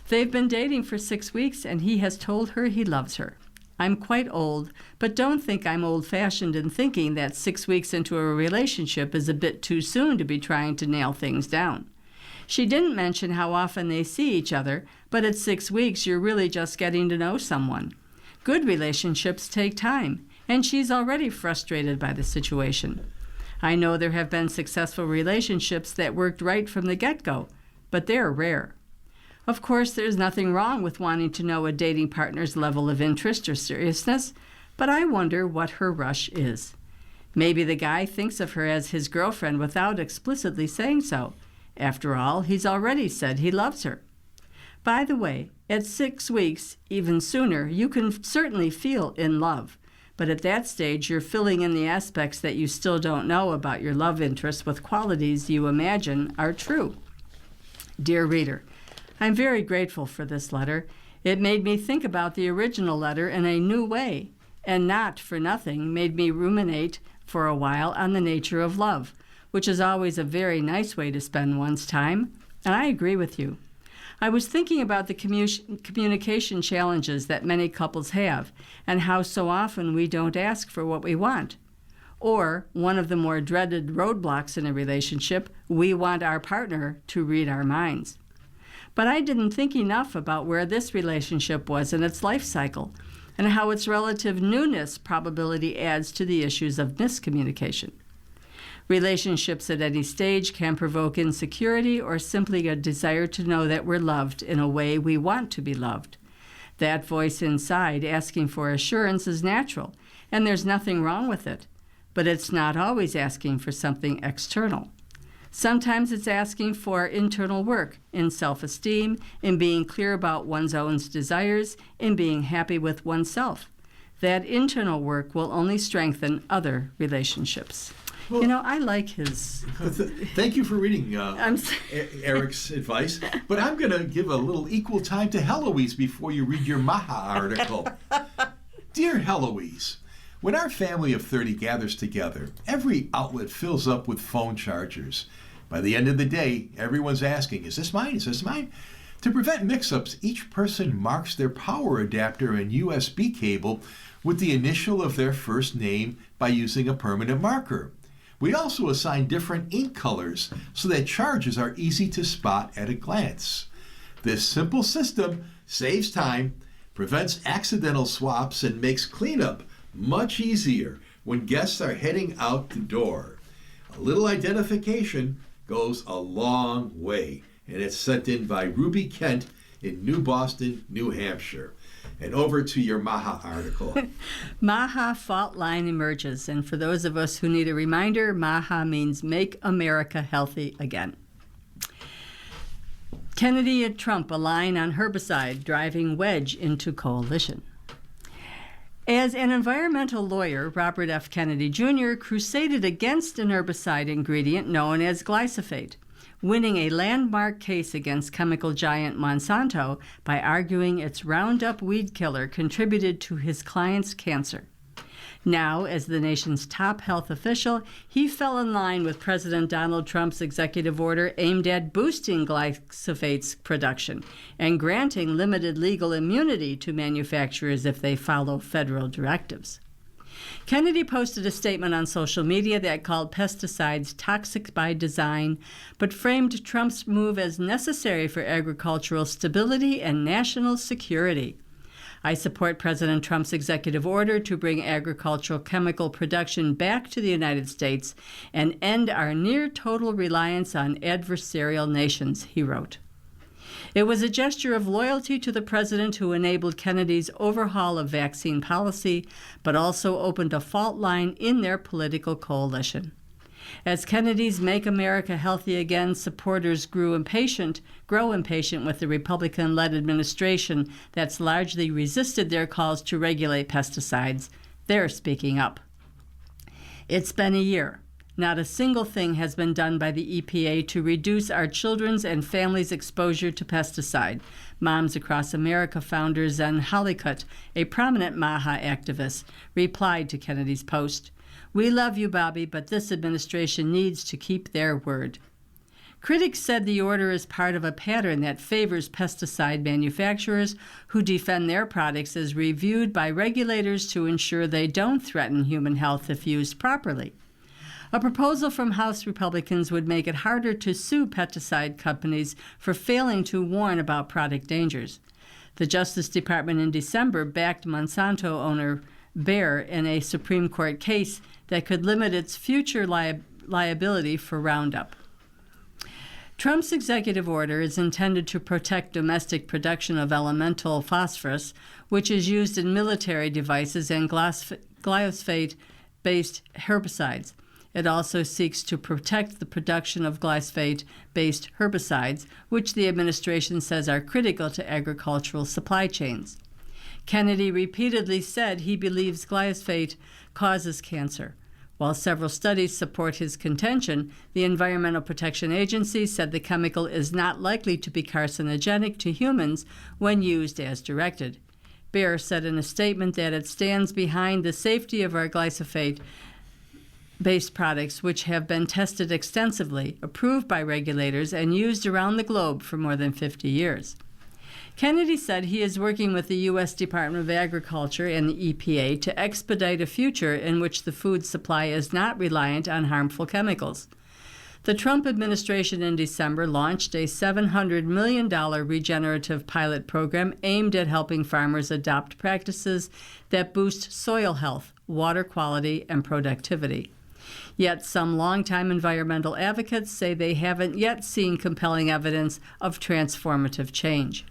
They've been dating for 6 weeks, and he has told her he loves her. I'm quite old, but don't think I'm old-fashioned in thinking that 6 weeks into a relationship is a bit too soon to be trying to nail things down. She didn't mention how often they see each other, but at 6 weeks you're really just getting to know someone. Good relationships take time, and she's already frustrated by the situation. I know there have been successful relationships that worked right from the get-go, but they're rare. Of course, there's nothing wrong with wanting to know a dating partner's level of interest or seriousness, but I wonder what her rush is. Maybe the guy thinks of her as his girlfriend without explicitly saying so. After all, he's already said he loves her. By the way, at 6 weeks, even sooner, you can certainly feel in love. But at that stage, you're filling in the aspects that you still don't know about your love interest with qualities you imagine are true. Dear reader, I'm very grateful for this letter. It made me think about the original letter in a new way, and not for nothing made me ruminate for a while on the nature of love, which is always a very nice way to spend one's time, and I agree with you. I was thinking about the communication challenges that many couples have, and how so often we don't ask for what we want. Or, one of the more dreaded roadblocks in a relationship, we want our partner to read our minds. But I didn't think enough about where this relationship was in its life cycle, and how its relative newness probability adds to the issues of miscommunication. Relationships at any stage can provoke insecurity or simply a desire to know that we're loved in a way we want to be loved. That voice inside asking for assurance is natural, and there's nothing wrong with it. But it's not always asking for something external. Sometimes it's asking for internal work in self-esteem, in being clear about one's own desires, in being happy with oneself. That internal work will only strengthen other relationships. Well, I like his... Thank you for reading Eric's advice, but I'm going to give a little equal time to Heloise before you read your Maha article. Dear Heloise, when our family of 30 gathers together, every outlet fills up with phone chargers. By the end of the day, everyone's asking, is this mine? Is this mine? To prevent mix-ups, each person marks their power adapter and USB cable with the initial of their first name by using a permanent marker. We also assign different ink colors so that charges are easy to spot at a glance. This simple system saves time, prevents accidental swaps, and makes cleanup much easier when guests are heading out the door. A little identification goes a long way, and it's sent in by Ruby Kent in New Boston, New Hampshire. And over to your Maha article. Maha fault line emerges, and for those of us who need a reminder, Maha means Make America Healthy Again. Kennedy and Trump align on herbicide, driving wedge into coalition. As an environmental lawyer, Robert F. Kennedy Jr. crusaded against an herbicide ingredient known as glyphosate, winning a landmark case against chemical giant Monsanto by arguing its Roundup weed killer contributed to his client's cancer. Now, as the nation's top health official, he fell in line with President Donald Trump's executive order aimed at boosting glyphosate production and granting limited legal immunity to manufacturers if they follow federal directives. Kennedy posted a statement on social media that called pesticides toxic by design, but framed Trump's move as necessary for agricultural stability and national security. I support President Trump's executive order to bring agricultural chemical production back to the United States and end our near-total reliance on adversarial nations, he wrote. It was a gesture of loyalty to the president who enabled Kennedy's overhaul of vaccine policy, but also opened a fault line in their political coalition. As Kennedy's Make America Healthy Again supporters grow impatient with the Republican-led administration that's largely resisted their calls to regulate pesticides, they're speaking up. It's been a year. Not a single thing has been done by the EPA to reduce our children's and families' exposure to pesticide, Moms Across America founder Zen Hollycutt, a prominent MAHA activist, replied to Kennedy's post. We love you, Bobby, but this administration needs to keep their word. Critics said the order is part of a pattern that favors pesticide manufacturers who defend their products as reviewed by regulators to ensure they don't threaten human health if used properly. A proposal from House Republicans would make it harder to sue pesticide companies for failing to warn about product dangers. The Justice Department in December backed Monsanto owner Bayer in a Supreme Court case that could limit its future liability for Roundup. Trump's executive order is intended to protect domestic production of elemental phosphorus, which is used in military devices and glyphosate-based herbicides. It also seeks to protect the production of glyphosate-based herbicides, which the administration says are critical to agricultural supply chains. Kennedy repeatedly said he believes glyphosate causes cancer. While several studies support his contention, the Environmental Protection Agency said the chemical is not likely to be carcinogenic to humans when used as directed. Bayer said in a statement that it stands behind the safety of our glyphosate-based products, which have been tested extensively, approved by regulators, and used around the globe for more than 50 years. Kennedy said he is working with the U.S. Department of Agriculture and the EPA to expedite a future in which the food supply is not reliant on harmful chemicals. The Trump administration in December launched a $700 million regenerative pilot program aimed at helping farmers adopt practices that boost soil health, water quality, and productivity. Yet some longtime environmental advocates say they haven't yet seen compelling evidence of transformative change.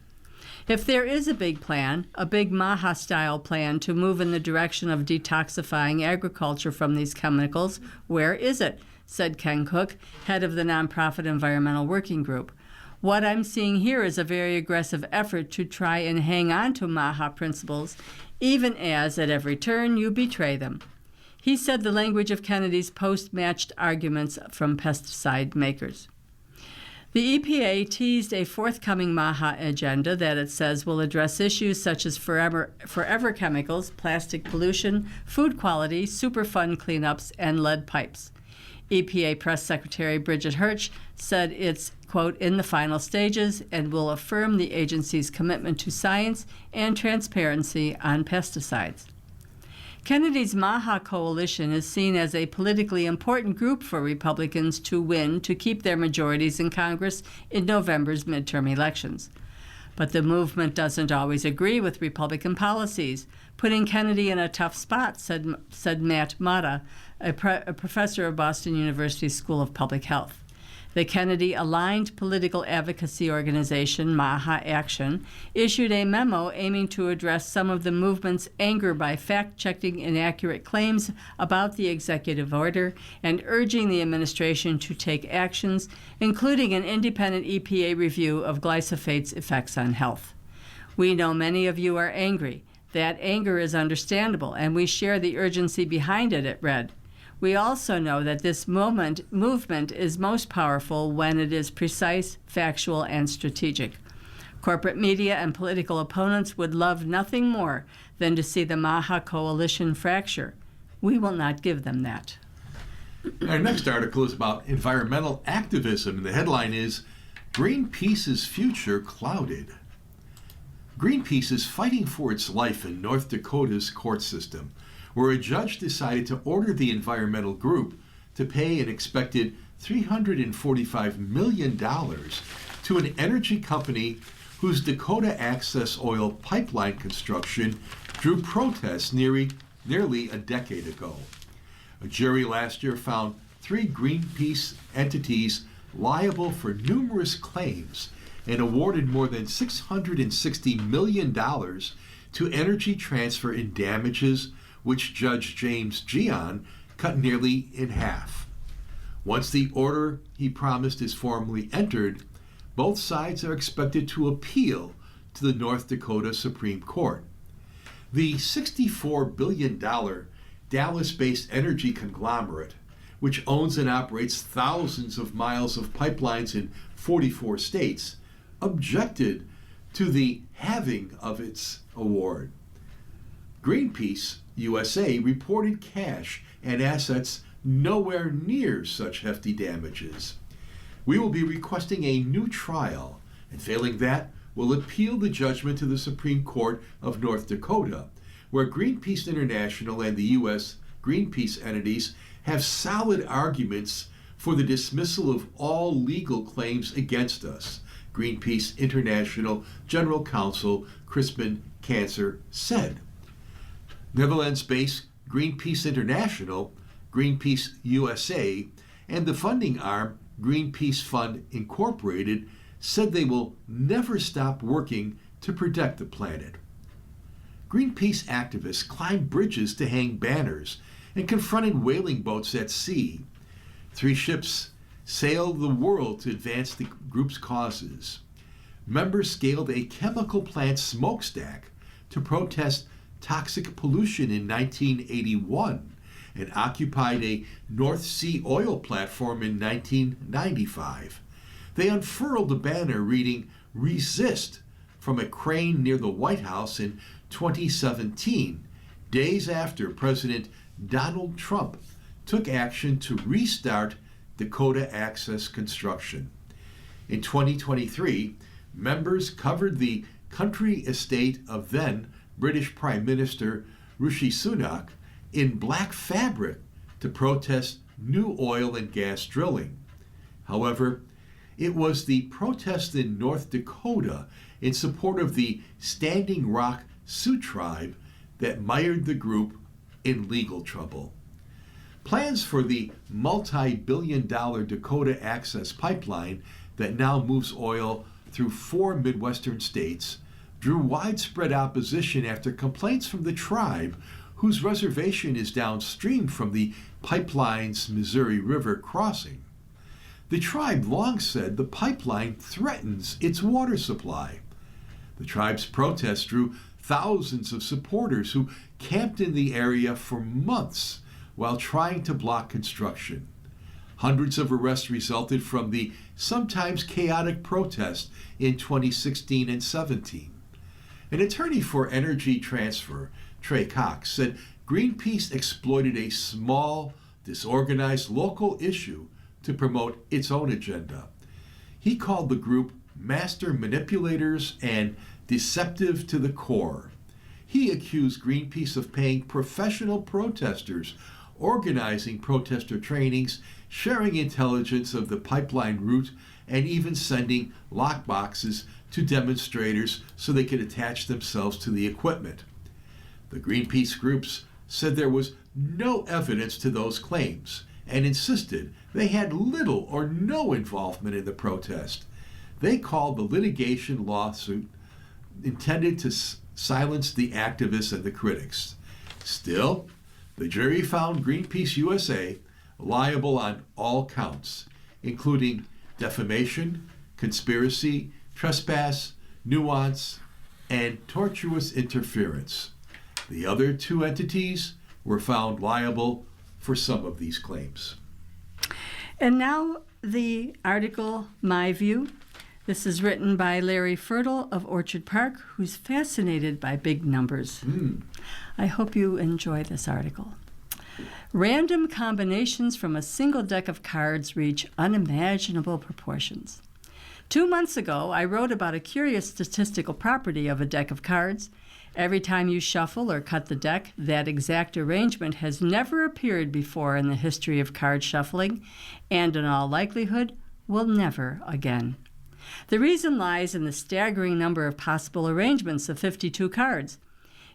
If there is a big plan, a big MAHA-style plan to move in the direction of detoxifying agriculture from these chemicals, where is it? Said Ken Cook, head of the nonprofit Environmental Working Group. What I'm seeing here is a very aggressive effort to try and hang on to MAHA principles, even as at every turn you betray them. He said the language of Kennedy's post matched arguments from pesticide makers. The EPA teased a forthcoming MAHA agenda that it says will address issues such as forever chemicals, plastic pollution, food quality, Superfund cleanups, and lead pipes. EPA Press Secretary Bridget Hirsch said it's, quote, in the final stages and will affirm the agency's commitment to science and transparency on pesticides. Kennedy's MAHA coalition is seen as a politically important group for Republicans to win to keep their majorities in Congress in November's midterm elections. But the movement doesn't always agree with Republican policies, putting Kennedy in a tough spot, said Matt Mata, a professor of Boston University School of Public Health. The Kennedy-aligned political advocacy organization, MAHA Action, issued a memo aiming to address some of the movement's anger by fact-checking inaccurate claims about the executive order and urging the administration to take actions, including an independent EPA review of glyphosate's effects on health. We know many of you are angry. That anger is understandable, and we share the urgency behind it, it read. We also know that this movement is most powerful when it is precise, factual, and strategic. Corporate media and political opponents would love nothing more than to see the MAHA coalition fracture. We will not give them that. Our next article is about environmental activism, and the headline is Greenpeace's Future Clouded. Greenpeace is fighting for its life in North Dakota's court system, where a judge decided to order the environmental group to pay an expected $345 million to an energy company whose Dakota Access Oil pipeline construction drew protests nearly a decade ago. A jury last year found 3 Greenpeace entities liable for numerous claims and awarded more than $660 million to Energy Transfer in damages, which Judge James Gian cut nearly in half. Once the order he promised is formally entered, both sides are expected to appeal to the North Dakota Supreme Court. The $64 billion Dallas-based energy conglomerate, which owns and operates thousands of miles of pipelines in 44 states, objected to the halving of its award. Greenpeace USA reported cash and assets nowhere near such hefty damages. We will be requesting a new trial, and failing that, will appeal the judgment to the Supreme Court of North Dakota, where Greenpeace International and the U.S. Greenpeace entities have solid arguments for the dismissal of all legal claims against us, Greenpeace International General Counsel Crispin Cancer said. Netherlands-based Greenpeace International, Greenpeace USA, and the funding arm Greenpeace Fund Incorporated said they will never stop working to protect the planet. Greenpeace activists climbed bridges to hang banners and confronted whaling boats at sea. 3 ships sailed the world to advance the group's causes. Members scaled a chemical plant smokestack to protest toxic pollution in 1981 and occupied a North Sea oil platform in 1995. They unfurled a banner reading "Resist" from a crane near the White House in 2017, days after President Donald Trump took action to restart Dakota Access construction. In 2023, members covered the country estate of then British Prime Minister Rishi Sunak in black fabric to protest new oil and gas drilling. However, it was the protest in North Dakota in support of the Standing Rock Sioux tribe that mired the group in legal trouble. Plans for the multi-billion-dollar Dakota Access Pipeline that now moves oil through 4 Midwestern states drew widespread opposition after complaints from the tribe, whose reservation is downstream from the pipeline's Missouri River crossing. The tribe long said the pipeline threatens its water supply. The tribe's protest drew thousands of supporters who camped in the area for months while trying to block construction. Hundreds of arrests resulted from the sometimes chaotic protest in 2016 and 17. An attorney for Energy Transfer, Trey Cox, said Greenpeace exploited a small, disorganized local issue to promote its own agenda. He called the group master manipulators and deceptive to the core. He accused Greenpeace of paying professional protesters, organizing protester trainings, sharing intelligence of the pipeline route, and even sending lockboxes to demonstrators so they could attach themselves to the equipment. The Greenpeace groups said there was no evidence to those claims and insisted they had little or no involvement in the protest. They called the litigation lawsuit intended to silence the activists and the critics. Still, the jury found Greenpeace USA liable on all counts, including defamation, conspiracy, trespass, nuance, and tortuous interference. The other 2 entities were found liable for some of these claims. And now the article, My View. This is written by Larry Fertile of Orchard Park, who's fascinated by big numbers. I hope you enjoy this article. Random combinations from a single deck of cards reach unimaginable proportions. 2 months ago, I wrote about a curious statistical property of a deck of cards. Every time you shuffle or cut the deck, that exact arrangement has never appeared before in the history of card shuffling, and in all likelihood, will never again. The reason lies in the staggering number of possible arrangements of 52 cards.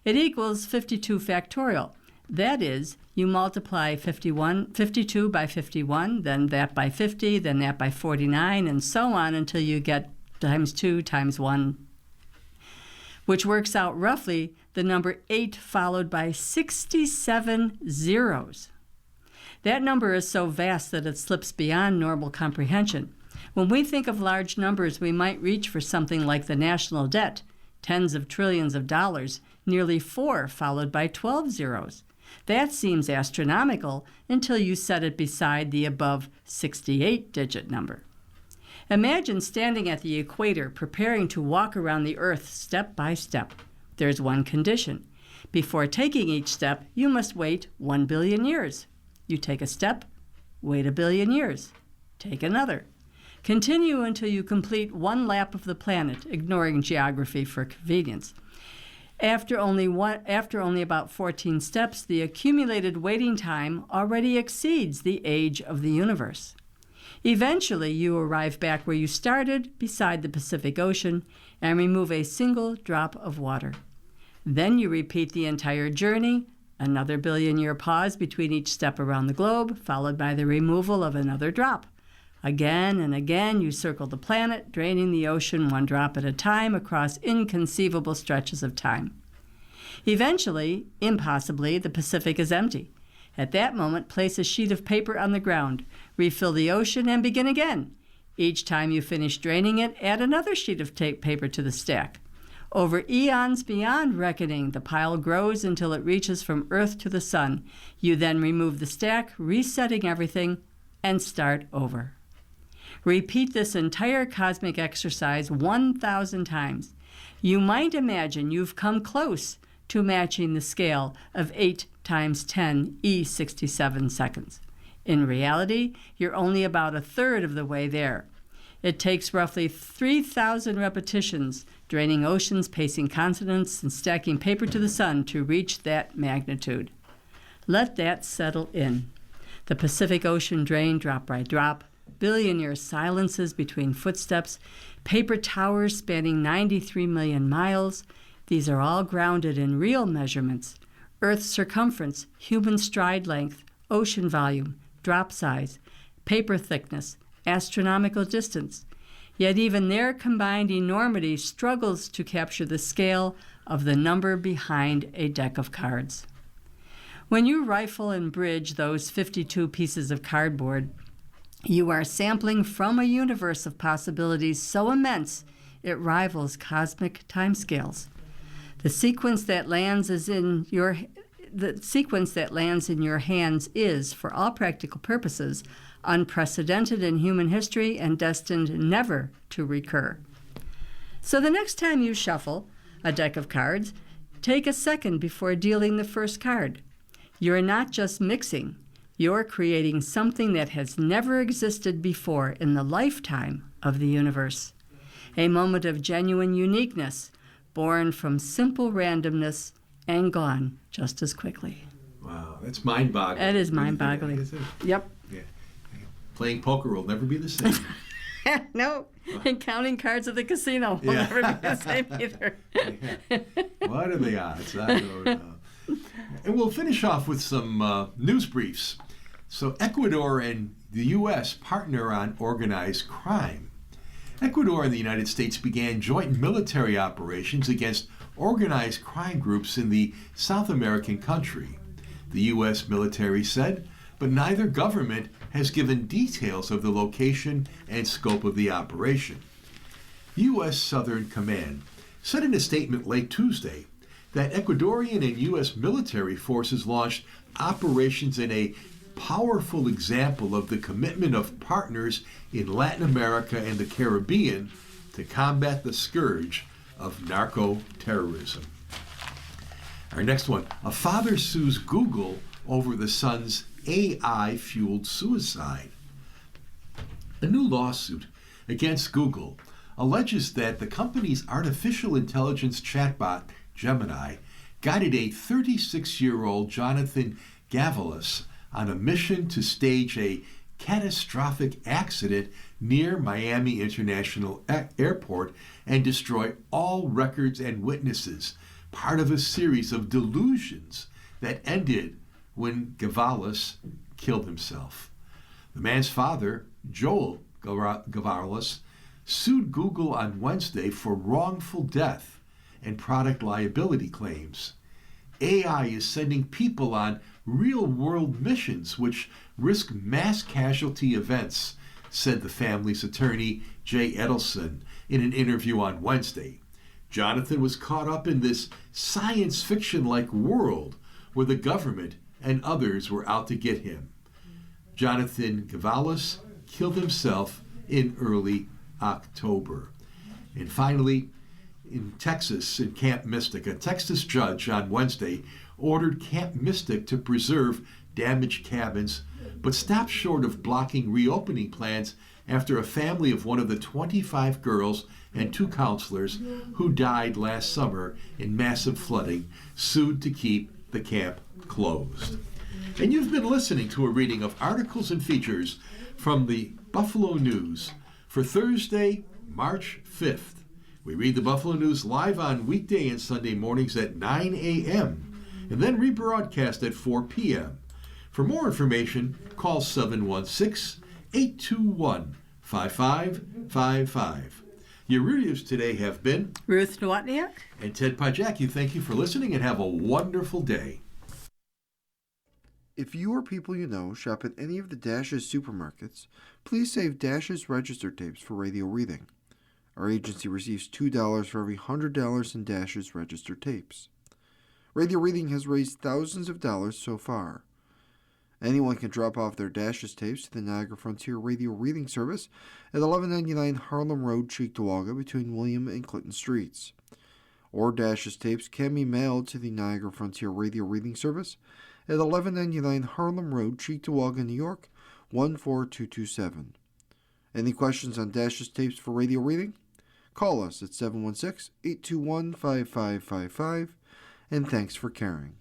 It equals 52 factorial. That is, you multiply 52 by 51, then that by 50, then that by 49, and so on until you get times 2 times 1, which works out roughly the number 8 followed by 67 zeros. That number is so vast that it slips beyond normal comprehension. When we think of large numbers, we might reach for something like the national debt, tens of trillions of dollars, nearly 4 followed by 12 zeros. That seems astronomical until you set it beside the above 68-digit number. Imagine standing at the equator preparing to walk around the Earth step by step. There's one condition. Before taking each step, you must wait 1 billion years. You take a step, wait 1 billion years. Take another. Continue until you complete 1 lap of the planet, ignoring geography for convenience. After only about 14 steps, the accumulated waiting time already exceeds the age of the universe. Eventually, you arrive back where you started, beside the Pacific Ocean, and remove a single drop of water. Then you repeat the entire journey, another billion-year pause between each step around the globe, followed by the removal of another drop. Again and again, you circle the planet, draining the ocean 1 drop at a time across inconceivable stretches of time. Eventually, impossibly, the Pacific is empty. At that moment, place a sheet of paper on the ground, refill the ocean, and begin again. Each time you finish draining it, add another sheet of paper to the stack. Over eons beyond reckoning, the pile grows until it reaches from Earth to the sun. You then remove the stack, resetting everything, and start over. Repeat this entire cosmic exercise 1,000 times. You might imagine you've come close to matching the scale of 8 times 10 e67 seconds. In reality, you're only about 1/3 of the way there. It takes roughly 3,000 repetitions, draining oceans, pacing continents, and stacking paper to the sun to reach that magnitude. Let that settle in. The Pacific Ocean drained drop by drop, billion-year silences between footsteps, paper towers spanning 93 million miles. These are all grounded in real measurements: Earth's circumference, human stride length, ocean volume, drop size, paper thickness, astronomical distance. Yet even their combined enormity struggles to capture the scale of the number behind a deck of cards. When you rifle and bridge those 52 pieces of cardboard, you are sampling from a universe of possibilities so immense it rivals cosmic timescales. The sequence that lands in your hands is, for all practical purposes, unprecedented in human history and destined never to recur. So the next time you shuffle a deck of cards, take a second before dealing the first card. You're not just mixing, you're creating something that has never existed before in the lifetime of the universe. A moment of genuine uniqueness, born from simple randomness and gone just as quickly. Wow, that's mind-boggling. That is mind-boggling. Is it? Yep. Yeah. Playing poker will never be the same. No, and counting cards at the casino will never be the same either. What are the odds? I don't know. And we'll finish off with some news briefs. So Ecuador and the U.S. partner on organized crime. Ecuador and the United States began joint military operations against organized crime groups in the South American country, the U.S. military said, but neither government has given details of the location and scope of the operation. U.S. Southern Command said in a statement late Tuesday that Ecuadorian and U.S. military forces launched operations in a powerful example of the commitment of partners in Latin America and the Caribbean to combat the scourge of narco-terrorism. Our next one, a father sues Google over the son's AI-fueled suicide. A new lawsuit against Google alleges that the company's artificial intelligence chatbot, Gemini, guided a 36-year-old Jonathan Gavalis on a mission to stage a catastrophic accident near Miami International Airport and destroy all records and witnesses, part of a series of delusions that ended when Gavalis killed himself. The man's father, Joel Gavalis, sued Google on Wednesday for wrongful death and product liability claims. AI is sending people on real-world missions which risk mass casualty events, said the family's attorney, Jay Edelson, in an interview on Wednesday. Jonathan was caught up in this science fiction-like world where the government and others were out to get him. Jonathan Gavalis killed himself in early October. And finally, in Texas, in Camp Mystic, a Texas judge on Wednesday ordered Camp Mystic to preserve damaged cabins, but stopped short of blocking reopening plans after a family of one of the 25 girls and 2 counselors who died last summer in massive flooding sued to keep the camp closed. And you've been listening to a reading of articles and features from the Buffalo News for Thursday, March 5th. We read the Buffalo News live on weekday and Sunday mornings at 9 a.m. and then rebroadcast at 4 p.m. For more information, call 716-821-5555. Your readers today have been Ruth Nowotniak and Ted Pajacki. Thank you for listening and have a wonderful day. If you or people you know shop at any of the Dash's supermarkets, please save Dash's register tapes for radio reading. Our agency receives $2 for every $100 in Dash's register tapes. Radio Reading has raised thousands of dollars so far. Anyone can drop off their Dash's tapes to the Niagara Frontier Radio Reading Service at 1199 Harlem Road, Cheektowaga, between William and Clinton Streets. Or Dash's tapes can be mailed to the Niagara Frontier Radio Reading Service at 1199 Harlem Road, Cheektowaga, New York, 14227. Any questions on Dash's tapes for radio reading? Call us at 716-821-5555, and thanks for caring.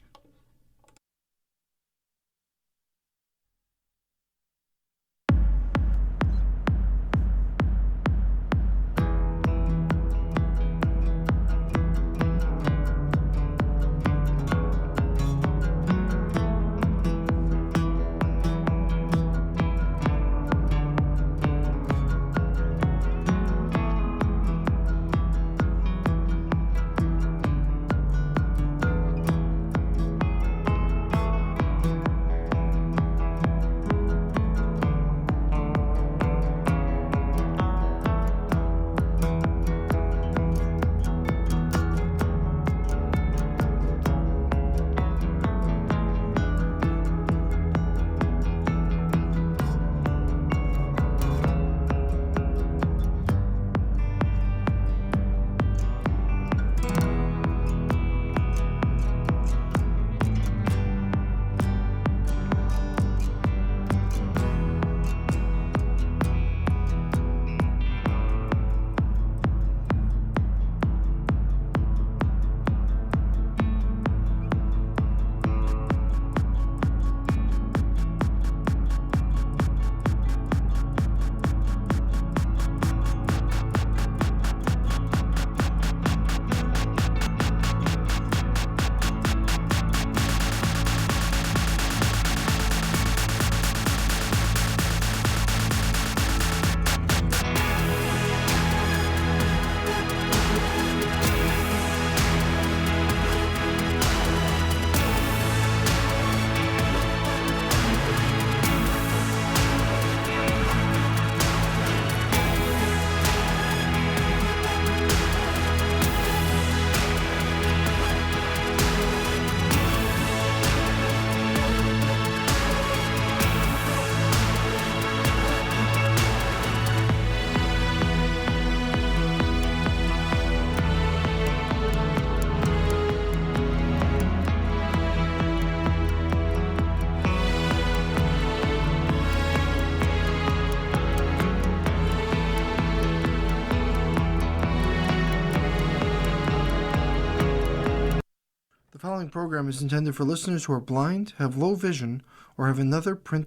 following program is intended for listeners who are blind, have low vision, or have another print